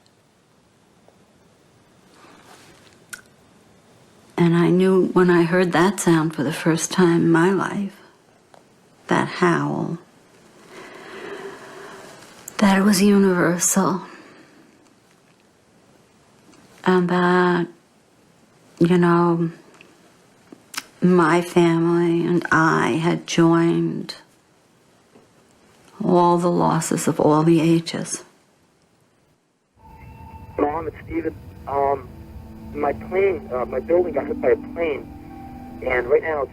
And I knew when I heard that sound for the first time in my life, that howl, that it was universal. And that, you know, my family and I had joined all the losses of all the ages. Mom, it's Stephen. My plane, my building got hit by a plane, and right now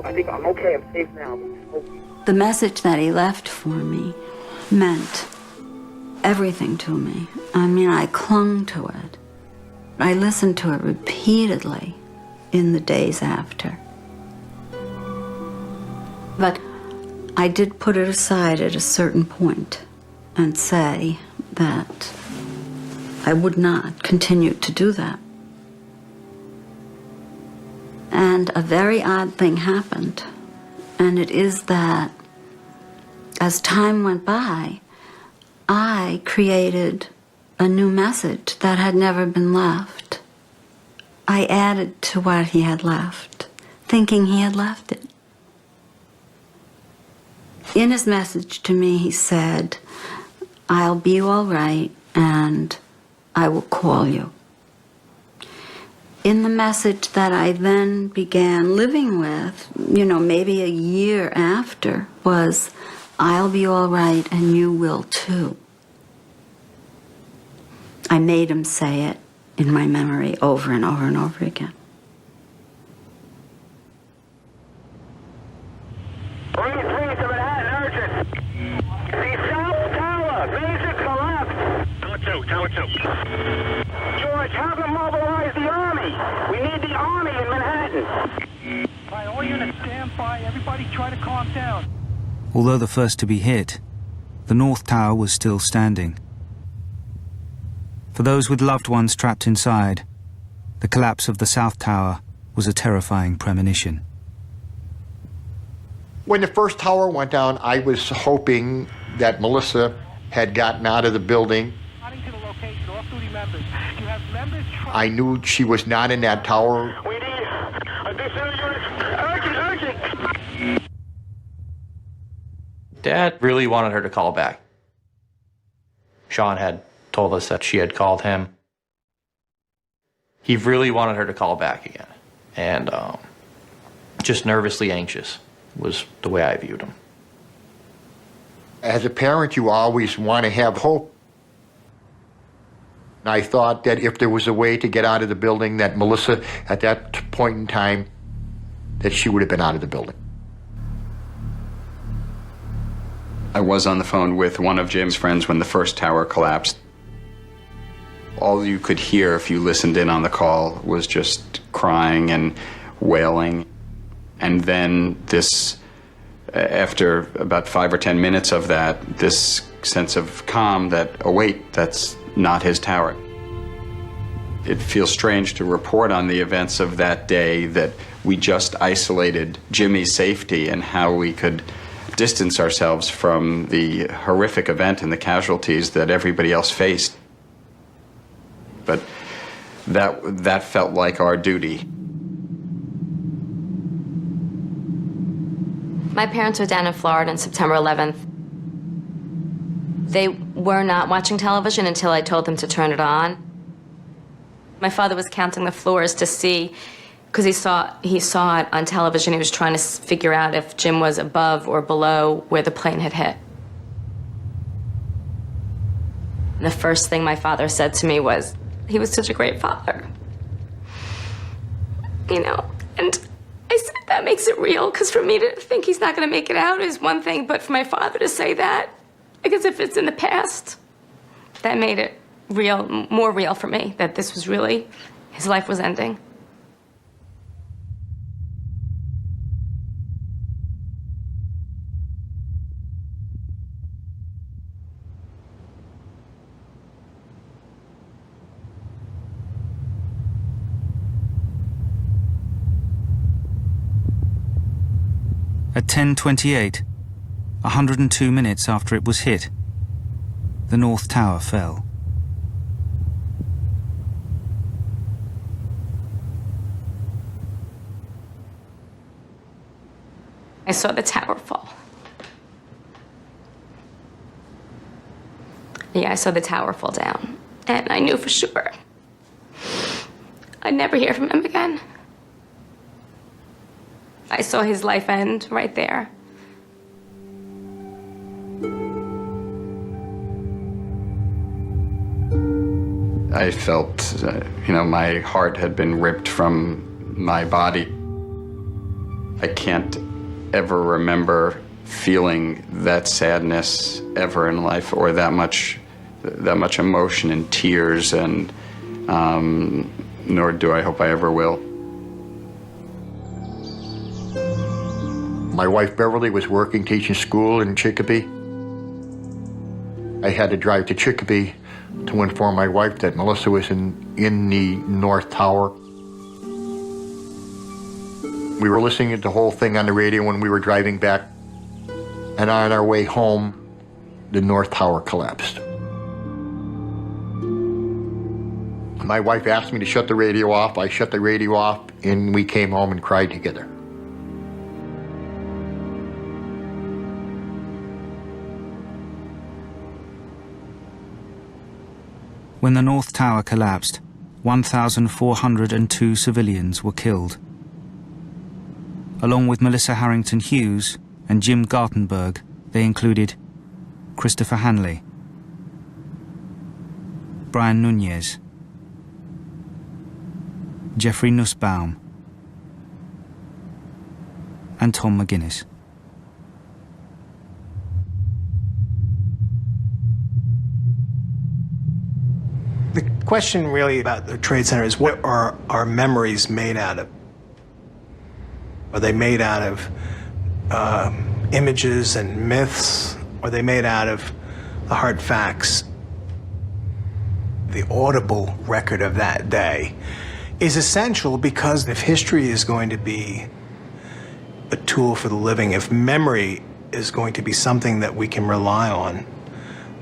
I think I'm okay. I'm safe now. The message that he left for me meant everything to me. I mean, I clung to it. I listened to it repeatedly in the days after. But I did put it aside at a certain point and say that I would not continue to do that. And a very odd thing happened, and it is that as time went by, I created a new message that had never been left. I added to what he had left, thinking he had left it. In his message to me, he said, "I'll be all right, and I will call you." In the message that I then began living with, you know, maybe a year after, was, "I'll be all right, and you will too." I made him say it in my memory over and over and over again. Bring to Manhattan, urgent. The South Tower, basic collapse. Tower 2. George, have them mobilize the Army. We need the Army in Manhattan. All right, all units stand by. Everybody try to calm down. Although the first to be hit, the North Tower was still standing. For those with loved ones trapped inside, the collapse of the South Tower was a terrifying premonition. When the first tower went down, I was hoping that Melissa had gotten out of the building. I knew she was not in that tower. We need additional units. Urgent. Dad really wanted her to call back. Sean had told us that she had called him. He really wanted her to call back again. And just nervously anxious was the way I viewed him. As a parent, you always want to have hope. I thought that if there was a way to get out of the building, that Melissa, at that point in time, that she would have been out of the building. I was on the phone with one of Jim's friends when the first tower collapsed. All you could hear if you listened in on the call was just crying and wailing. And then this, after about 5 or 10 minutes of that, this sense of calm that, oh wait, that's not his tower. It feels strange to report on the events of that day that we just isolated Jimmy's safety and how we could distance ourselves from the horrific event and the casualties that everybody else faced. But that felt like our duty. My parents were down in Florida on September 11th. They were not watching television until I told them to turn it on. My father was counting the floors to see, because he saw it on television. He was trying to figure out if Jim was above or below where the plane had hit. And the first thing my father said to me was, he was such a great father. You know, and I said, that makes it real, because for me to think he's not going to make it out is one thing, but for my father to say that, because if it's in the past, that made it real, more real for me, that this was really, his life was ending. At 10:28, 102 minutes after it was hit, the North Tower fell. I saw the tower fall. Yeah, I saw the tower fall down. And I knew for sure I'd never hear from him again. I saw his life end right there. I felt, my heart had been ripped from my body. I can't ever remember feeling that sadness ever in life, or that much emotion and tears, and nor do I hope I ever will. My wife Beverly was working, teaching school in Chicopee. I had to drive to Chicopee to inform my wife that Melissa was in the North Tower. We were listening to the whole thing on the radio when we were driving back, and on our way home, the North Tower collapsed. My wife asked me to shut the radio off. I shut the radio off, and we came home and cried together. When the North Tower collapsed, 1,402 civilians were killed. Along with Melissa Harrington Hughes and Jim Gartenberg, they included Christopher Hanley, Brian Nunez, Jeffrey Nussbaum, and Tom McGuinness. The question really about the Trade Center is, what are our memories made out of? Are they made out of images and myths? Are they made out of the hard facts? The audible record of that day is essential, because if history is going to be a tool for the living, if memory is going to be something that we can rely on,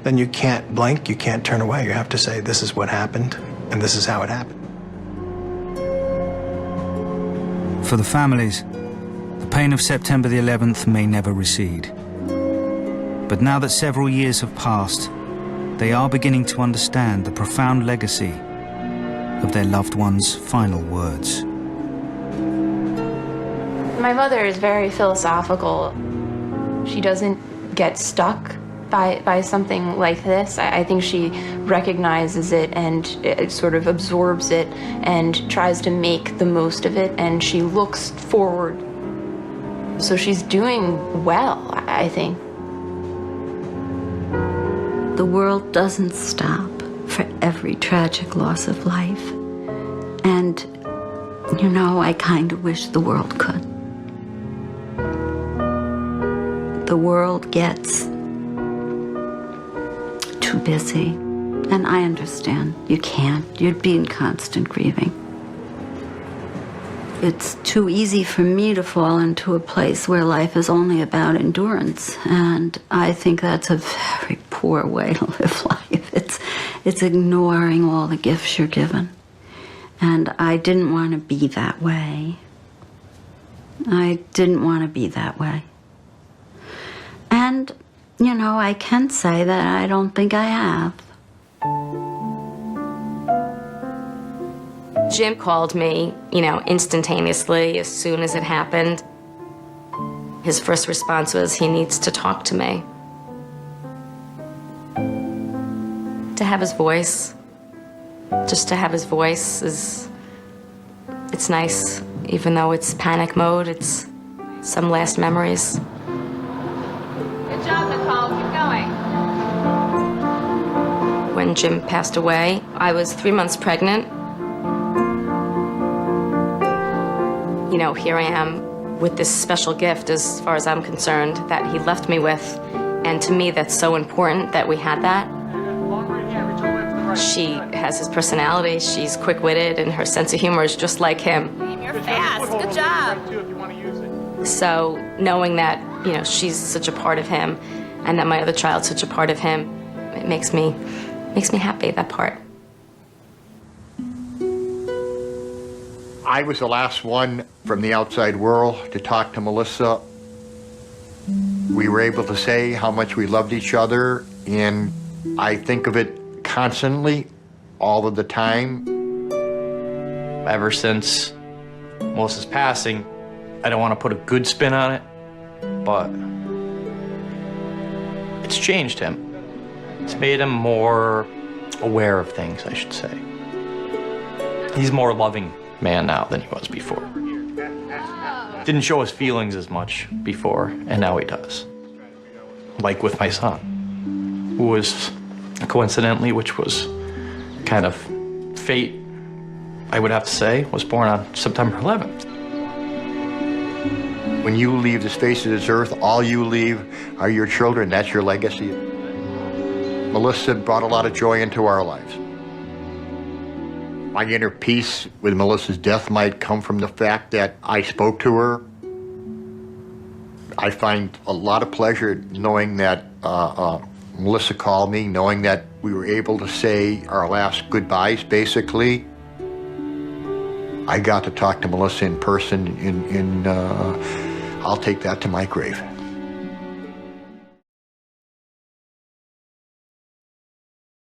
then you can't blink, you can't turn away. You have to say, this is what happened, and this is how it happened. For the families, the pain of September the 11th may never recede. But now that several years have passed, they are beginning to understand the profound legacy of their loved ones' final words. My mother is very philosophical. She doesn't get stuck by something like this. I think she recognizes it and it sort of absorbs it and tries to make the most of it, and she looks forward. So she's doing well, I think. The world doesn't stop for every tragic loss of life. And, I kind of wish the world could. The world gets too busy And I understand. You can't. You'd be in constant grieving. It's too easy for me to fall into a place where life is only about endurance. And I think that's a very poor way to live life. It's ignoring all the gifts you're given. And I didn't want to be that way. I didn't want to be that way. And, you know, I can say that I don't think I have. Jim called me, instantaneously as soon as it happened. His first response was, he needs to talk to me. To have his voice, just to have his voice it's nice. Even though it's panic mode, it's some last memories. Good job, Nicole. Keep going. When Jim passed away, I was 3 months pregnant. Here I am with this special gift, as far as I'm concerned, that he left me with. And to me, that's so important that we had that. She has his personality, she's quick-witted, and her sense of humor is just like him. You're fast. Good job. So knowing that, she's such a part of him, and that my other child's such a part of him, it makes me happy, that part. I was the last one from the outside world to talk to Melissa. We were able to say how much we loved each other, and I think of it constantly, all of the time. Ever since Melissa's passing, I don't want to put a good spin on it, but it's changed him. It's made him more aware of things, I should say. He's a more loving man now than he was before. Didn't show his feelings as much before, and now he does. Like with my son, who was, coincidentally, which was kind of fate, I would have to say, was born on September 11th. When you leave the face of this earth, all you leave are your children. That's your legacy. Melissa brought a lot of joy into our lives. My inner peace with Melissa's death might come from the fact that I spoke to her. I find a lot of pleasure knowing that Melissa called me, knowing that we were able to say our last goodbyes, basically. I got to talk to Melissa in person, I'll take that to my grave.